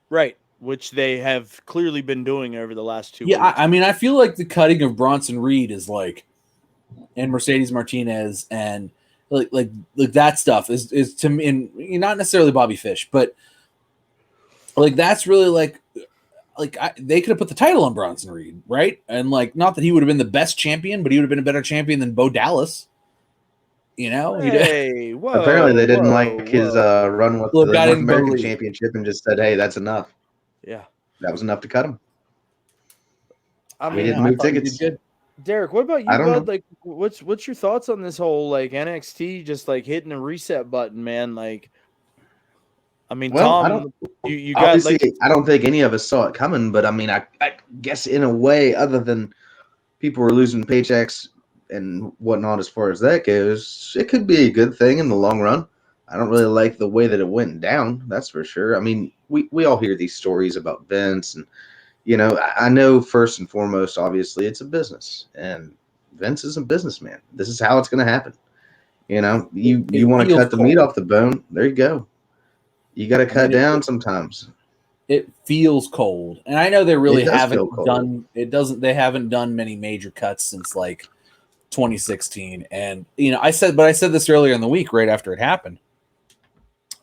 right? Which they have clearly been doing over the last 2 weeks. Yeah, I mean, I feel like the cutting of Bronson Reed is like, and Mercedes Martinez and like that stuff is to me, and not necessarily Bobby Fish, but like that's really like they could have put the title on Bronson Reed, right? And like, not that he would have been the best champion, but he would have been a better champion than Bo Dallas. Hey, whoa, apparently they didn't like his run with the North American Championship and just said, "Hey, that's enough." Yeah, that was enough to cut him. I mean, he didn't move tickets. Derek, what about you, bud? Like, what's your thoughts on this whole like NXT just like hitting the reset button, man? Like, I mean, well, Tom, you got obviously, like, I don't think any of us saw it coming, but I mean, I guess in a way, other than people were losing paychecks and whatnot, as far as that goes, it could be a good thing in the long run. I don't really like the way that it went down, that's for sure. I mean, we all hear these stories about Vince, and I know first and foremost, obviously, it's a business, and Vince is a businessman. This is how it's going to happen. You want to cut the meat off the bone, there you go. You got to cut down sometimes. It feels cold, and I know they really haven't done. They haven't done many major cuts since like 2016, and I said this earlier in the week, right after it happened.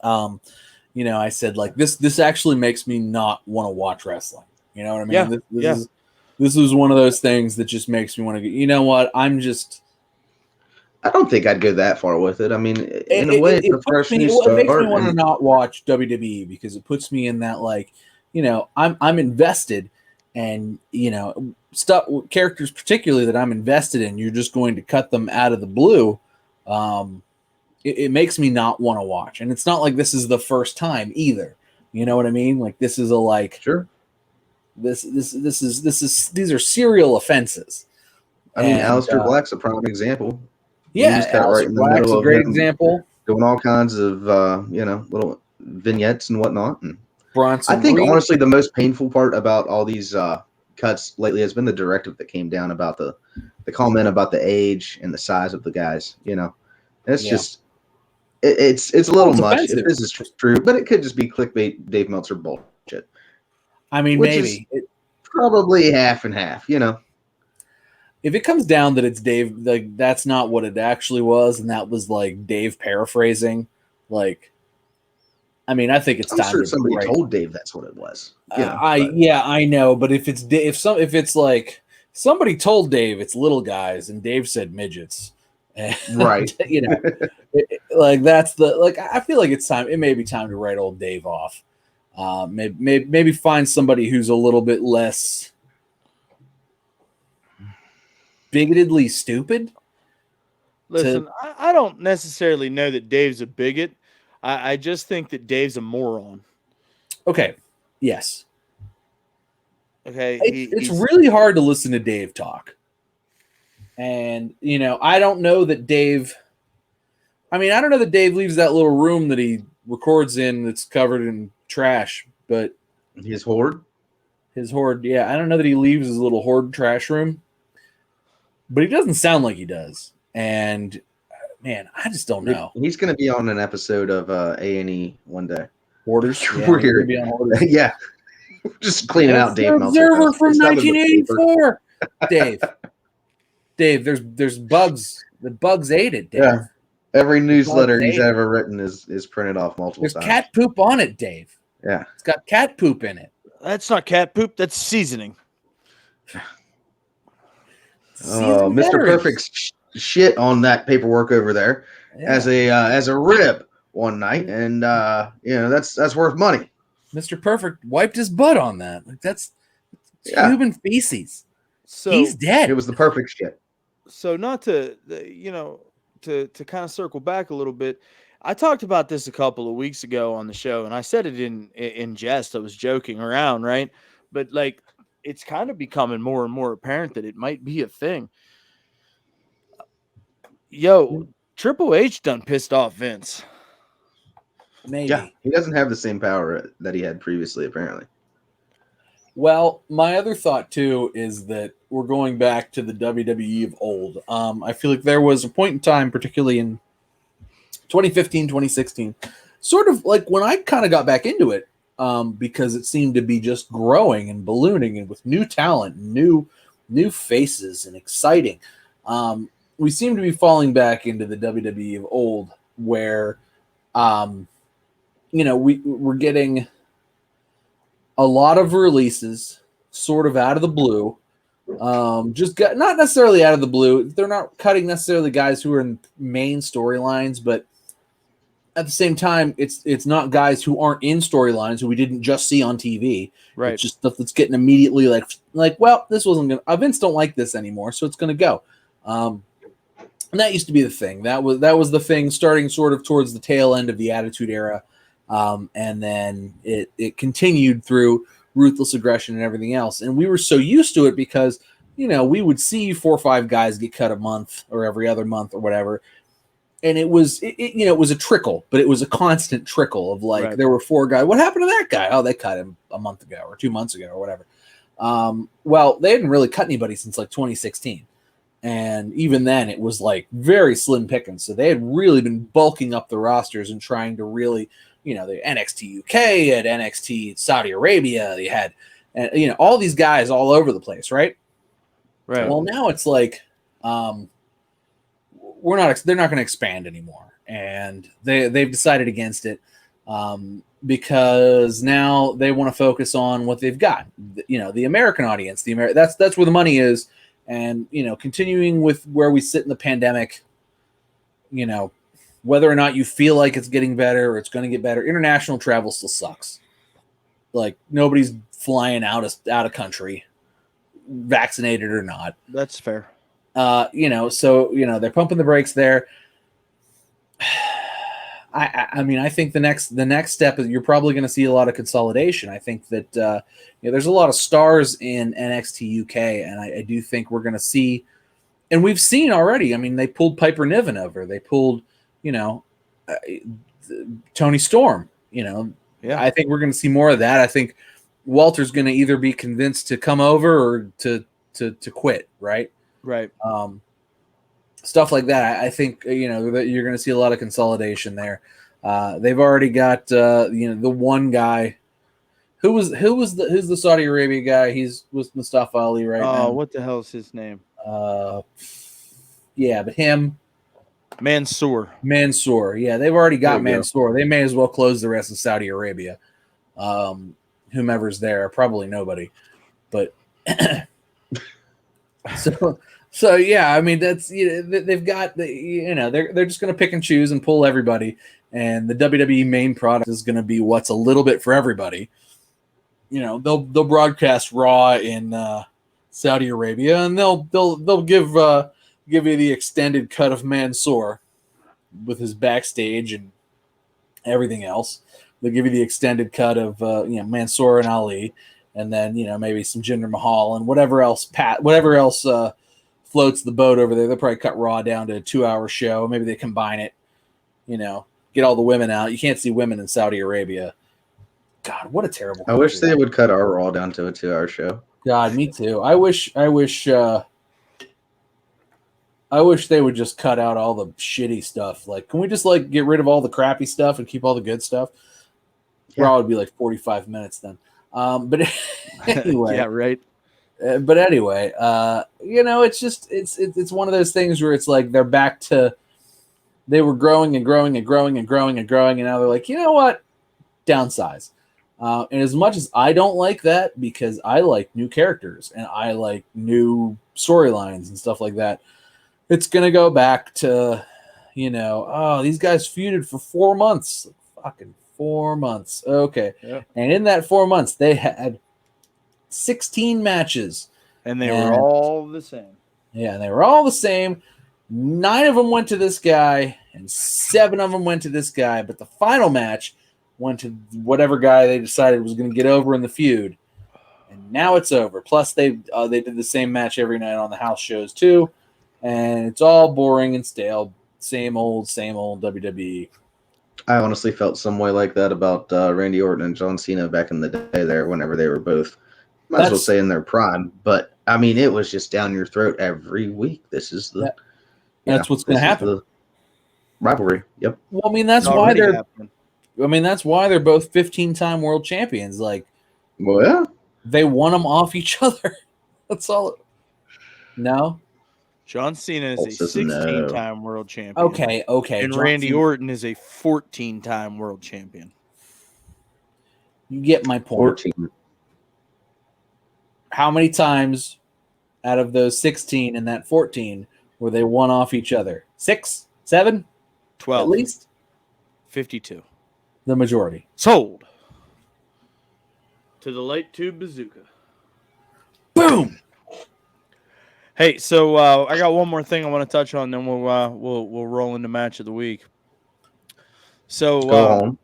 I said like this actually makes me not want to watch wrestling. You know what I mean? Yeah, this is one of those things that just makes me want to get. You know what? I don't think I'd go that far with it. I mean, in a way, it's a fresh new start. It makes me want to not watch WWE because it puts me in that like, I'm invested, and stuff characters particularly that I'm invested in. You're just going to cut them out of the blue. It makes me not want to watch, and it's not like this is the first time either. You know what I mean? Like this is a like sure. These are serial offenses. I mean, Aleister Black's a prime example. Yeah, Aleister Black's a great example. Doing all kinds of little vignettes and whatnot. And Bronson I think Reed. honestly the most painful part about all these cuts lately has been the directive that came down about the comment about the age and the size of the guys. And it's just it's a little much if this is true, but it could just be clickbait Dave Meltzer bullshit. I mean, maybe probably half and half. If it comes down that it's Dave, like that's not what it actually was, and that was like Dave paraphrasing, like, I mean, I think it's time. I'm sure somebody told Dave that's what it was. I know, but if it's like somebody told Dave it's little guys, and Dave said midgets, right? Like that's I feel like it's time. It may be time to write old Dave off. Maybe find somebody who's a little bit less bigotedly stupid. Listen, I don't necessarily know that Dave's a bigot. I just think that Dave's a moron. Okay. Yes. Okay. It's really hard to listen to Dave talk. And, I don't know that Dave leaves that little room that he records in that's covered in trash, but his hoard, yeah. I don't know that he leaves his little hoard trash room, but he doesn't sound like he does. And man, I just don't know. He's going to be on an episode of A&E one day. Hoarders. Yeah, We're we're gonna here. be on Hoarders. Yeah, just cleaning out The Dave Meltzer. Observer from It's nothing but paper. 1984. Dave, there's bugs. The bugs ate it, Dave. Yeah. Every newsletter bugs he's ate it. ever written is printed off multiple There's times. cat poop on it, Dave. Yeah. It's got cat poop in it. That's not cat poop. That's seasoning. Oh, Mr. Perfect shit on that paperwork over there as a rib one night, and that's worth money. Mr. Perfect wiped his butt on that. Like that's human feces. So he's dead. It was the perfect shit. So not to to kind of circle back a little bit. I talked about this a couple of weeks ago on the show, and I said it in jest. I was joking around, right? But like, it's kind of becoming more and more apparent that it might be a thing. Yo, Triple H done pissed off Vince. Maybe. Yeah, he doesn't have the same power that he had previously, apparently. Well, my other thought too is that we're going back to the WWE of old. I feel like there was a point in time, particularly in 2015, 2016, sort of like when I kind of got back into it, because it seemed to be just growing and ballooning and with new talent, new faces and exciting. We seem to be falling back into the WWE of old where, we're getting a lot of releases sort of out of the blue. Not necessarily out of the blue. They're not cutting necessarily guys who are in main storylines, but at the same time, it's not guys who aren't in storylines who we didn't just see on TV. Right. It's just stuff that's getting immediately like, well, this wasn't going to, Vince don't like this anymore, so it's going to go. And that used to be the thing. That was the thing starting sort of towards the tail end of the Attitude Era. And then it continued through Ruthless Aggression and everything else. And we were so used to it because, we would see 4 or 5 guys get cut a month or every other month or whatever. And it was a trickle, but it was a constant trickle of like, right. There were 4 guys. What happened to that guy? Oh, they cut him a month ago or 2 months ago or whatever. Well, they hadn't really cut anybody since like 2016. And even then it was like very slim pickings. So they had really been bulking up the rosters and trying to really, the NXT UK, at NXT Saudi Arabia, they had, all these guys all over the place, right? Right. Well, now it's like, they're not going to expand anymore. And they've decided against it because now they want to focus on what they've got. The American audience, that's where the money is. And, continuing with where we sit in the pandemic, whether or not you feel like it's getting better or it's going to get better, international travel still sucks. Like nobody's flying out of country, vaccinated or not. That's fair. So, they're pumping the brakes there. I think the next step is you're probably going to see a lot of consolidation. I think that there's a lot of stars in NXT UK, and I do think we're going to see, and we've seen already. I mean, they pulled Piper Niven over. They pulled, Tony Storm. Yeah. I think we're going to see more of that. I think Walter's going to either be convinced to come over or to quit. Right. Right. Stuff like that. I think that you're going to see a lot of consolidation there. They've already got the one guy who's the Saudi Arabia guy. He's with Mustafa Ali right now. Oh, what the hell is his name? Yeah, but him. Mansoor. Yeah, they've already got Mansoor. They may as well close the rest of Saudi Arabia. Whomever's there, probably nobody. But So yeah, I mean that's they've got they're just going to pick and choose and pull everybody, and the WWE main product is going to be what's a little bit for everybody. They'll broadcast Raw in Saudi Arabia, and they'll give you the extended cut of Mansoor with his backstage and everything else. They'll give you the extended cut of Mansoor and Ali, and then maybe some Jinder Mahal and whatever else floats the boat over there. They'll probably cut Raw down to a 2-hour show. Maybe they combine it, get all the women out. You can't see women in Saudi Arabia. God, what a terrible country. I wish they would cut our Raw down to a 2-hour show. God, me too. I wish they would just cut out all the shitty stuff. Like, can we just get rid of all the crappy stuff and keep all the good stuff? Raw would be like 45 minutes then. But anyway, Yeah, right. But anyway, it's just it's one of those things where it's like they're back to they were growing and growing and growing and growing and growing, and now they're like, you know what, downsize. And as much as I don't like that, because I like new characters and I like new storylines and stuff like that, it's gonna go back to, these guys feuded for 4 months, fucking 4 months, okay, Yeah. and in that 4 months they had 16 matches. And they were all the same. Yeah, and they were all the same. 9 of them went to this guy, and 7 of them went to this guy. But the final match went to whatever guy they decided was going to get over in the feud. And now it's over. Plus, they did the same match every night on the house shows, too. And it's all boring and stale. Same old WWE. I honestly felt some way like that about Randy Orton and John Cena back in the day there, whenever they were both, might as well say, in their prime. But, I mean, it was just down your throat every week. This is the... That's what's going to happen. The rivalry. Yep. Well, I mean, that's why they're both 15-time world champions. Like, well, yeah, they won them off each other. That's all. No, John Cena is a 16-time world champion. Okay. And John Randy Cena, Orton is a 14-time world champion. You get my point. 14. How many times out of those 16 and that 14 were they one off each other? 6, 7, 12, at least. 52. The majority. Sold to the light tube bazooka. Boom. Hey, so I got one more thing I want to touch on, then we'll roll into match of the week. So Go on.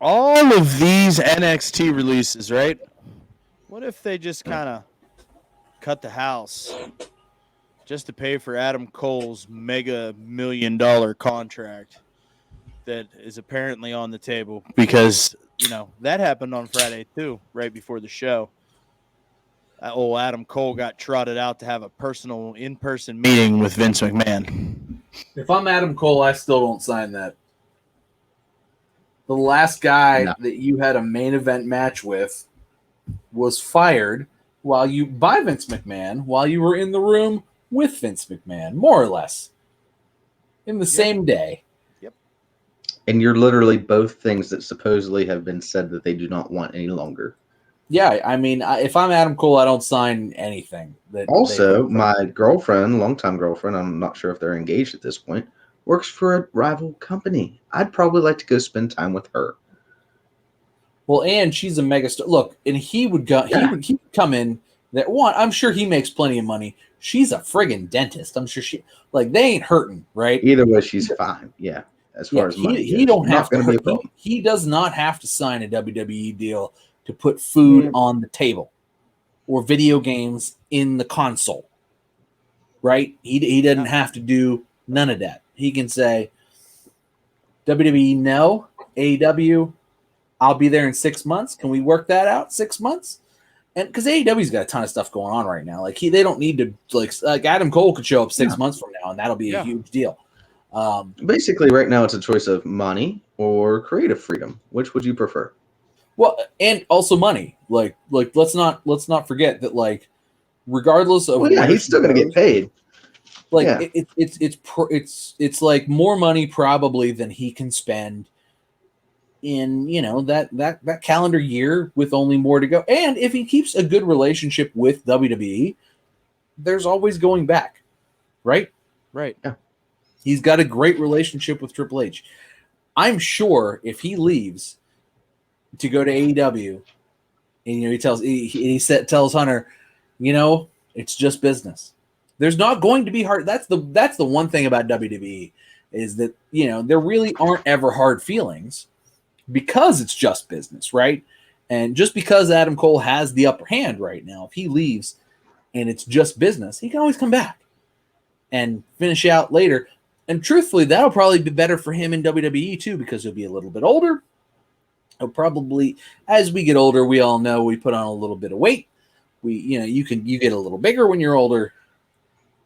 all of these NXT releases, right? What if they just kind of cut the house just to pay for Adam Cole's mega $1 million contract that is apparently on the table? Because, that happened on Friday too, right before the show. Old Adam Cole got trotted out to have a personal in-person meeting with Vince McMahon. If I'm Adam Cole, I still don't sign that. The last guy that you had a main event match with was fired by Vince McMahon while you were in the room with Vince McMahon, more or less, in the same day. Yep. And you're literally both things that supposedly have been said that they do not want any longer. Yeah, I mean, if I'm Adam Cole, I don't sign anything. Also, my girlfriend, longtime girlfriend, I'm not sure if they're engaged at this point, works for a rival company. I'd probably like to go spend time with her. Well, and she's a megastar. Look, and he would go. Yeah. He would come in. That one, I'm sure he makes plenty of money. She's a friggin' dentist. I'm sure they ain't hurting, right? Either way, she's fine. Yeah, as far as money, he don't have to. Hurt, he does not have to sign a WWE deal to put food on the table or video games in the console, right? He doesn't have to do none of that. He can say, WWE, no. AEW, I'll be there in 6 months. Can we work that out? 6 months? And because AEW's got a ton of stuff going on right now. Like they don't need to like Adam Cole could show up 6 months from now, and that'll be a huge deal. Basically, right now it's a choice of money or creative freedom. Which would you prefer? Well, and also money. Like let's not forget that regardless of he's still going to get paid. It's like more money probably than he can spend in that calendar year with only more to go. And if he keeps a good relationship with WWE, there's always going back, right? Right. Yeah. He's got a great relationship with Triple H. I'm sure if he leaves to go to AEW, and he tells Hunter, it's just business. There's not going to be hard. That's the one thing about WWE is that there really aren't ever hard feelings because it's just business, right? And just because Adam Cole has the upper hand right now, if he leaves and it's just business, he can always come back and finish out later. And truthfully, that'll probably be better for him in WWE too, because he'll be a little bit older. He'll probably, as we get older, we all know we put on a little bit of weight. You get a little bigger when you're older.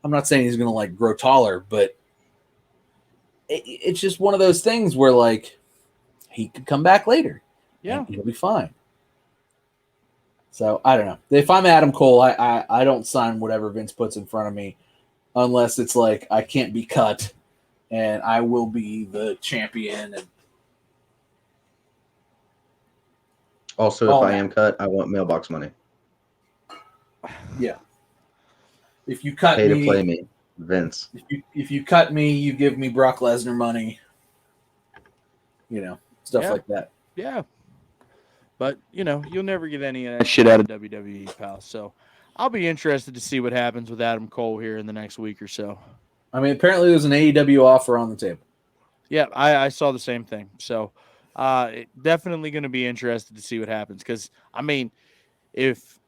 I'm not saying he's going to grow taller, but it's just one of those things where he could come back later. Yeah. he'll be fine. So I don't know. If I'm Adam Cole, I don't sign whatever Vince puts in front of me unless it's like I can't be cut and I will be the champion. And Also, if I am cut, I want mailbox money. Yeah. If you cut Pay me, to play me, Vince. If you cut me, you give me Brock Lesnar money. Stuff like that. Yeah. But, you'll never get any of that shit out of WWE, pal. So I'll be interested to see what happens with Adam Cole here in the next week or so. I mean, apparently there's an AEW offer on the table. Yeah, I saw the same thing. So definitely going to be interested to see what happens. Because, I mean, if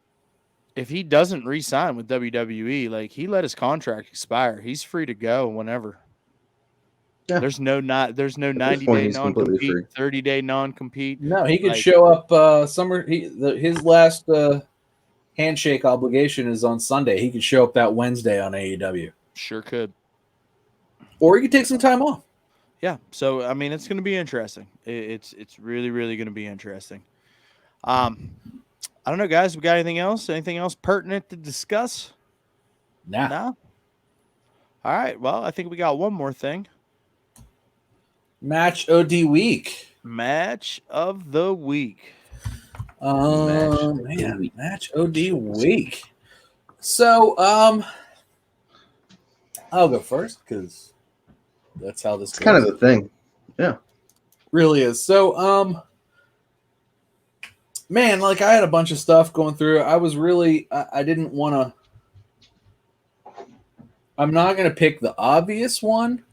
he doesn't re-sign with WWE, like he let his contract expire, he's free to go whenever. Yeah. There's no 90-day non-compete, 30-day non-compete. No, he could show up his last handshake obligation is on Sunday. He could show up that Wednesday on AEW. Sure could. Or he could take some time off. Yeah. So I mean, it's going to be interesting. It's really, really going to be interesting. I don't know, guys. We got anything else? Anything else pertinent to discuss? Nah. No. All right. Well, I think we got one more thing. Match OD week. Match of the week. Match OD week. So, I'll go first because that's how this goes. Kind of the thing. Yeah. Really is. So, man, like I had a bunch of stuff going through. I was really, I didn't want to, I'm not going to pick the obvious one.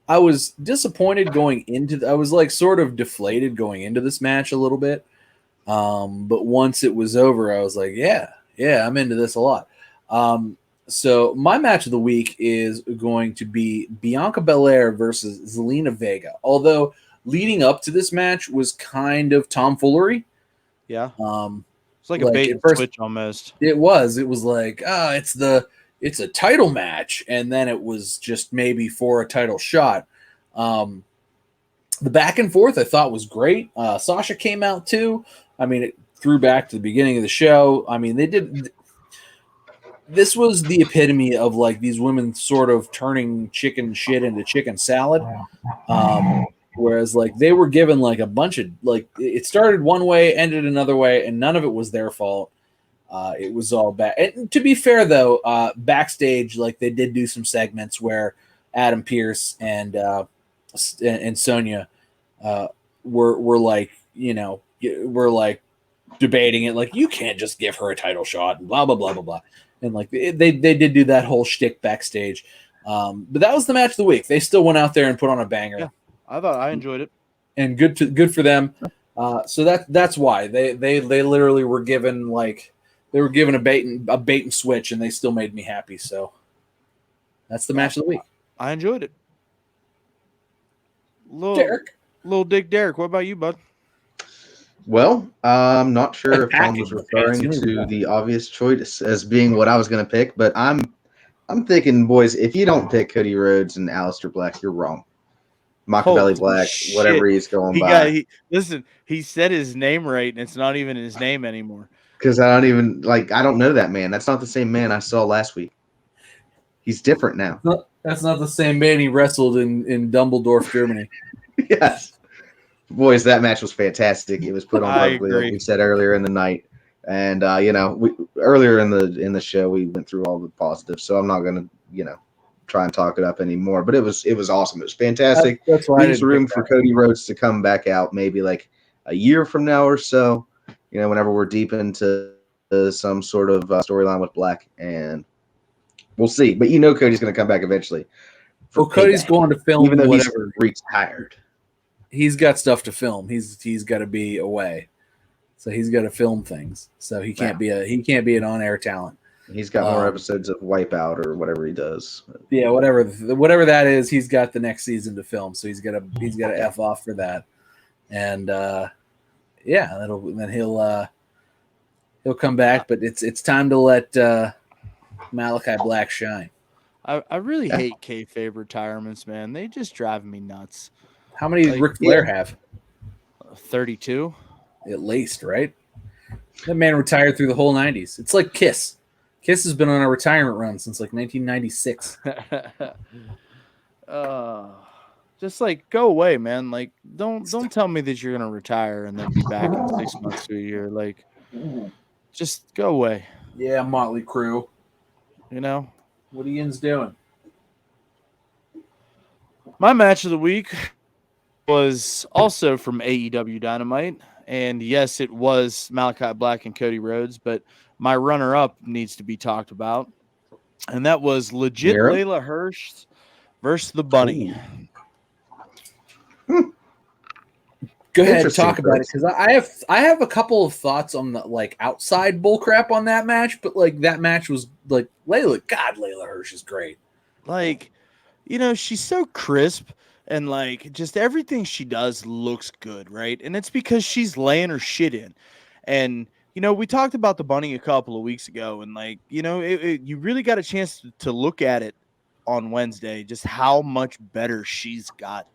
I was disappointed going into, I was like sort of deflated going into this match a little bit. But once it was over, I was like, yeah, I'm into this a lot. So my match of the week is going to be Bianca Bel-Air versus Zelena Vega. Although leading up to this match was kind of tomfoolery. Yeah. It's like a bait and switch almost. It was like, it's a title match. And then it was just maybe for a title shot. The back and forth I thought was great. Sasha came out too. I mean, it threw back to the beginning of the show. I mean, this was the epitome of like these women sort of turning chicken shit into chicken salad. Whereas like they were given like a bunch of like it started one way, ended another way, and none of it was their fault. It was all bad. And to be fair though, backstage like they did do some segments where Adam Pearce and Sonya were like, we're like debating it like you can't just give her a title shot and blah blah blah blah blah. And like they did do that whole shtick backstage. But that was the match of the week. They still went out there and put on a banger. Yeah. I enjoyed it, and good for them. So that's why they literally were given a bait and switch, and they still made me happy. So that's the match of the week. I enjoyed it. Little Dick Derek, what about you, bud? Well, I'm not sure if Tom was referring to the obvious choice as being what I was going to pick, but I'm thinking, boys, if you don't pick Cody Rhodes and Aleister Black, you're wrong. Machiavelli Black, shit. Whatever he's going by. Listen, he said his name right, and it's not even his name anymore. Because I don't know that man. That's not the same man I saw last week. He's different now. That's not the same man he wrestled in Dusseldorf, Germany. Yes. Boys, that match was fantastic. It was put on perfectly, like we said earlier in the night. And, earlier in the show, we went through all the positives. So I'm not going to, try and talk it up anymore, but it was awesome. It was fantastic. That's why leaves room for Cody Rhodes to come back out maybe like a year from now or so, whenever we're deep into some sort of storyline with Black, and we'll see. But Cody's going to come back eventually. Well, Cody's going to film even though whatever. He's retired. He's got stuff to film. He's got to be away, so he's got to film things. So he can't be an on-air talent. He's got more episodes of Wipeout or whatever he does. Yeah, whatever that is, he's got the next season to film, so he's got to F off for that. And then he'll come back, but it's time to let Malachi Black shine. I really hate kayfabe retirements, man. They just drive me nuts. How many Ric Flair have? 32. at least, right? That man retired through the whole 90s. It's like Kiss. Kiss has been on a retirement run since like 1996. Just like go away, man. Like don't tell me that you're gonna retire and then be back in 6 months to a year. Like just go away. Yeah, Motley Crue. You know? What are Ian's doing? My match of the week was also from AEW Dynamite. And yes, it was Malachi Black and Cody Rhodes, but my runner-up needs to be talked about. And that was legit Layla Hirsch versus the Bunny. Go ahead, talk about it, because I have a couple of thoughts on the like outside bullcrap on that match, but like that match was like Layla Hirsch is great. Like, you know, she's so crisp and like just everything she does looks good, right? And it's because she's laying her shit in. And you know, we talked about the Bunny a couple of weeks ago, and like, you know, you really got a chance to look at it on Wednesday, just how much better she's gotten.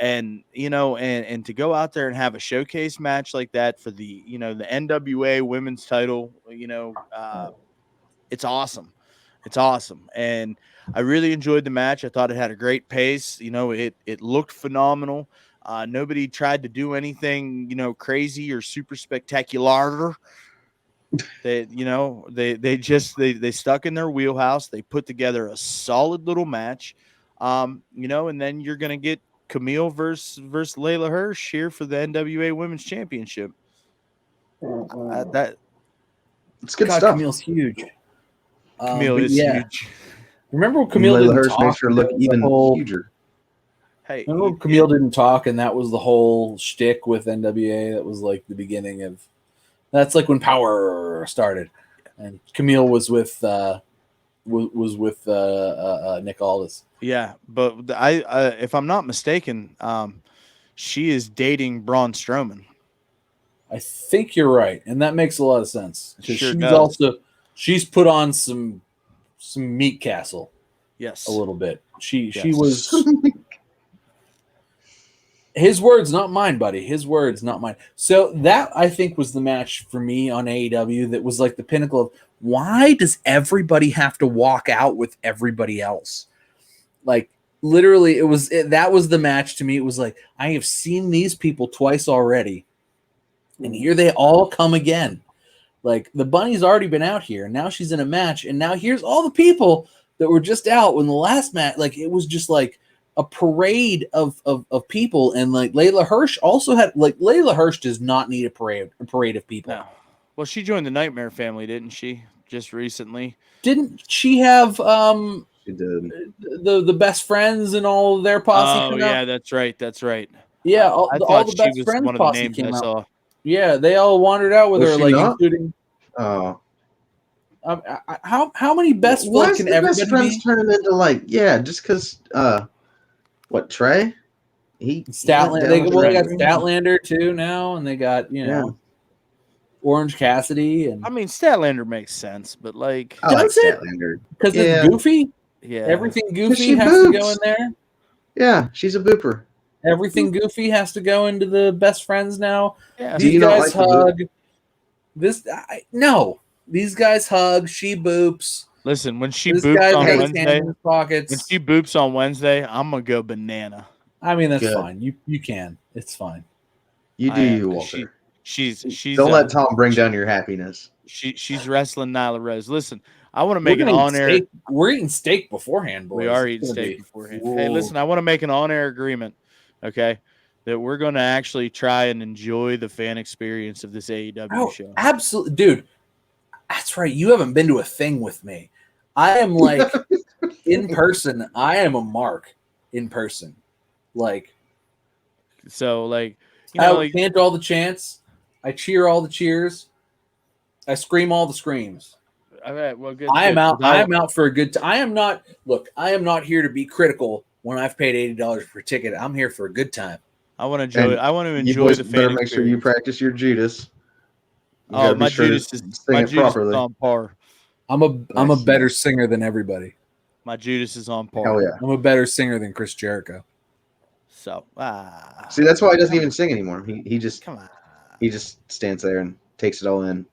And, you know, and to go out there and have a showcase match like that for the, you know, the NWA women's title, you know, it's awesome. It's awesome. And I really enjoyed the match. I thought it had a great pace. You know, it looked phenomenal. Nobody tried to do anything, you know, crazy or super spectacular. They, you know, they stuck in their wheelhouse. They put together a solid little match. You know, and then you're going to get Camille versus Layla Hirsch here for the NWA Women's Championship. It's good stuff. Camille's huge. Camille is huge. Remember when Camille didn't talk? Makes her look even huger. Hey, remember when Camille didn't talk, and that was the whole shtick with NWA. That was like the beginning of. That's like when Power started, and Camille was with Nick Aldis. Yeah, but I if I'm not mistaken, she is dating Braun Strowman. I think you're right, and that makes a lot of sense because Sure she's put on some meat castle. Yes, a little bit. She was. His words, not mine, buddy. His words, not mine. So that, I think, was the match for me on AEW that was like the pinnacle of why does everybody have to walk out with everybody else? Like, literally, that was the match to me. It was like, I have seen these people twice already, and here they all come again. Like, the Bunny's already been out here, and now she's in a match, and now here's all the people that were just out when the last match, like, it was just like a parade of people, and like Layla Hirsch also had Layla Hirsch does not need a parade of people. No. Well, she joined the Nightmare family, didn't she? Just recently. Didn't she have She did. the best friends and all of their posse? Oh yeah, that's right. Yeah, all the best friends one of the posse names came I out. saw. Yeah, they all wandered out with Was her, she like not? including. Oh, How many best why blood is can the everybody best friends be? turning into like just because what Trey? Statlander. They got Statlander too now, and they got Orange Cassidy and. I mean, Statlander makes sense, but like, I like Does it? Statlander Because it's goofy. yeah, Everything goofy she has to go boops. in there. Yeah, she's a booper. Everything goofy has to go into the best friends now. yeah. Do These you not guys like the hug. No. These guys hug. She boops. Listen, when she This boops guy on has Wednesday, hands in his pockets. when she boops on Wednesday, I'm gonna go banana. I mean, that's Good. fine. You can. It's fine. You do, you Walter. She's Don't let Tom bring down your happiness. she's wrestling Nyla Rose. Listen, I want to make an on-air. We're eating steak beforehand, boys. We are It's eating gonna steak be- beforehand. Whoa. Hey, listen, I want to make an on-air agreement, okay, that we're going to actually try and enjoy the fan experience of this AEW show. Absolutely, dude. That's right. You haven't been to a thing with me. I am like in person. I am a mark in person. Like, So, like, you I know, like, chant all the chants. I cheer all the cheers. I scream all the screams. all right, well, good. I am good, out. 'cause I am out for a good time. I am not. Look, I am not here to be critical when I've paid $80 per ticket. I'm here for a good time. I want to enjoy. And I want to You enjoy boys the better fan make sure you experience. practice your Judas. You Oh, gotta be my sure to Judas is sing my it Judas properly. is on par. I'm a Nice. better singer than everybody. My Judas is on par. Hell yeah! I'm a better singer than Chris Jericho. So, See, that's why he doesn't even sing anymore. He just come on. He just stands there and takes it all in.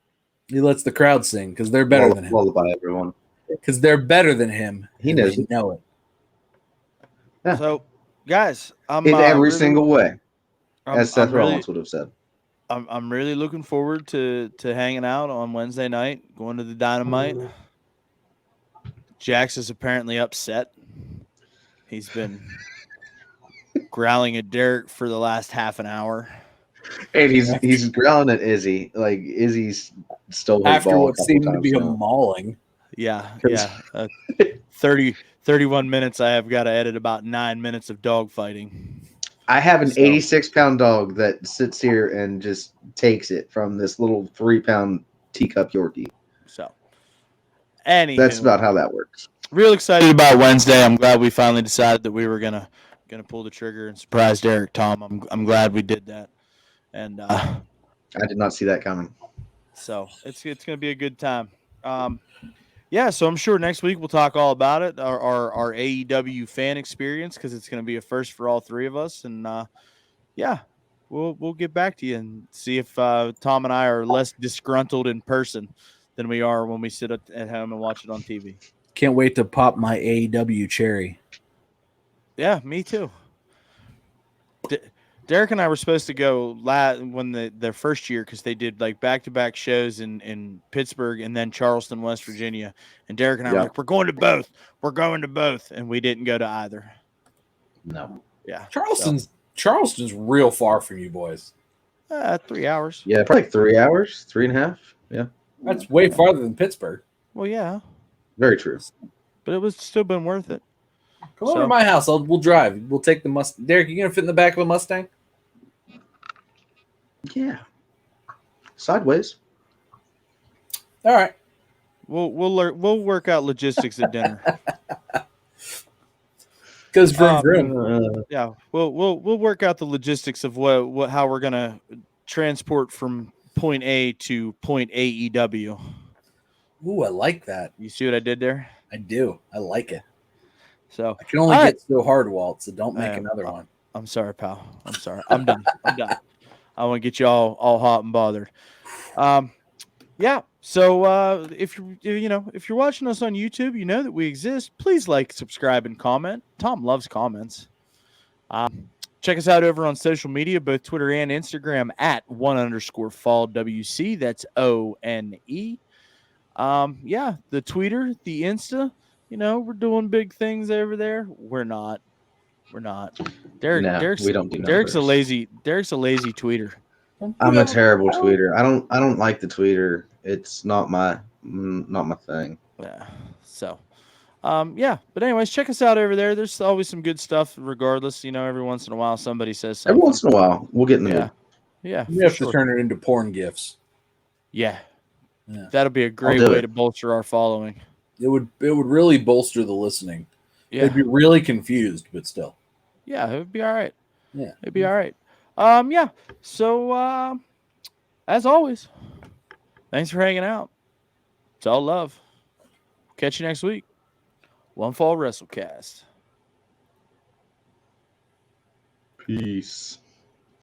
He lets the crowd sing because they're better than him. Lullaby everyone. Because they're better than him. He and knows they it. know it. Yeah. So, guys, I'm In every really, single way, I'm, as Seth I'm really, Rollins would have said. I'm really looking forward to hanging out on Wednesday night, going to the Dynamite. Jax is apparently upset. He's been growling at Derek for the last half an hour. And he's growling at Izzy. Like Izzy's stole his After ball a what couple seemed to times be a now. mauling. Yeah. 31 minutes. I have got to edit about 9 minutes of dog fighting. I have an 86-pound dog that sits here and just takes it from this little 3-pound teacup Yorkie. So, anywho, That's about how that works. Real excited about Wednesday. I'm glad we finally decided that we were gonna pull the trigger and surprise Derek. Tom, I'm glad we did that, and I did not see that coming. so it's gonna be a good time. Yeah, so I'm sure next week we'll talk all about it, our AEW fan experience, because it's gonna be a first for all three of us, and yeah, we'll get back to you and see if Tom and I are less disgruntled in person than we are when we sit at home and watch it on TV. Can't wait to pop my AEW cherry. Yeah, me too. Derek and I were supposed to go when their first year, because they did like back-to-back shows in Pittsburgh and then Charleston, West Virginia. And Derek and I were like, we're going to both. We're going to both. And we didn't go to either. No. Yeah. Charleston's real far from you boys. 3 hours. Yeah, probably like 3 hours, 3.5. Yeah. That's way farther than Pittsburgh. Well, yeah. Very true. But it was still been worth it. Come over to my house. We'll drive. We'll take the Mustang. Derek, you gonna fit in the back of a Mustang? Yeah. Sideways. All right. We'll work out logistics at dinner. Because vroom. Yeah, we'll work out the logistics of how we're gonna transport from point A to point AEW. Ooh, I like that. You see what I did there? I do. I like it. So I can only get so hard, Walt, so don't make another one. I'm sorry, pal. I'm sorry. I'm done. I'm done. I want to get you all hot and bothered. Yeah. So if you're watching us on YouTube, you know that we exist. Please like, subscribe, and comment. Tom loves comments. Check us out over on social media, both Twitter and Instagram at @1_fall WC. That's ONE. Yeah, the Twitter, the Insta. We're doing big things over there. We're not. Derek's we don't do Derek's a numbers. Derek's a lazy tweeter. I'm a terrible tweeter. I don't like the tweeter. It's not my thing. Yeah. So, yeah. But anyways, check us out over there. There's always some good stuff. Regardless, every once in a while somebody says something. Every once in a while, we'll get in the mood. Yeah. You have to turn it into porn gifs. Yeah. That'll be a great way to bolster our following. It would really bolster the listening. Yeah. They'd be really confused, but still. Yeah, it would be all right. Yeah. It'd be all right. Yeah. So as always, thanks for hanging out. It's all love. Catch you next week. One Fall WrestleCast. Peace.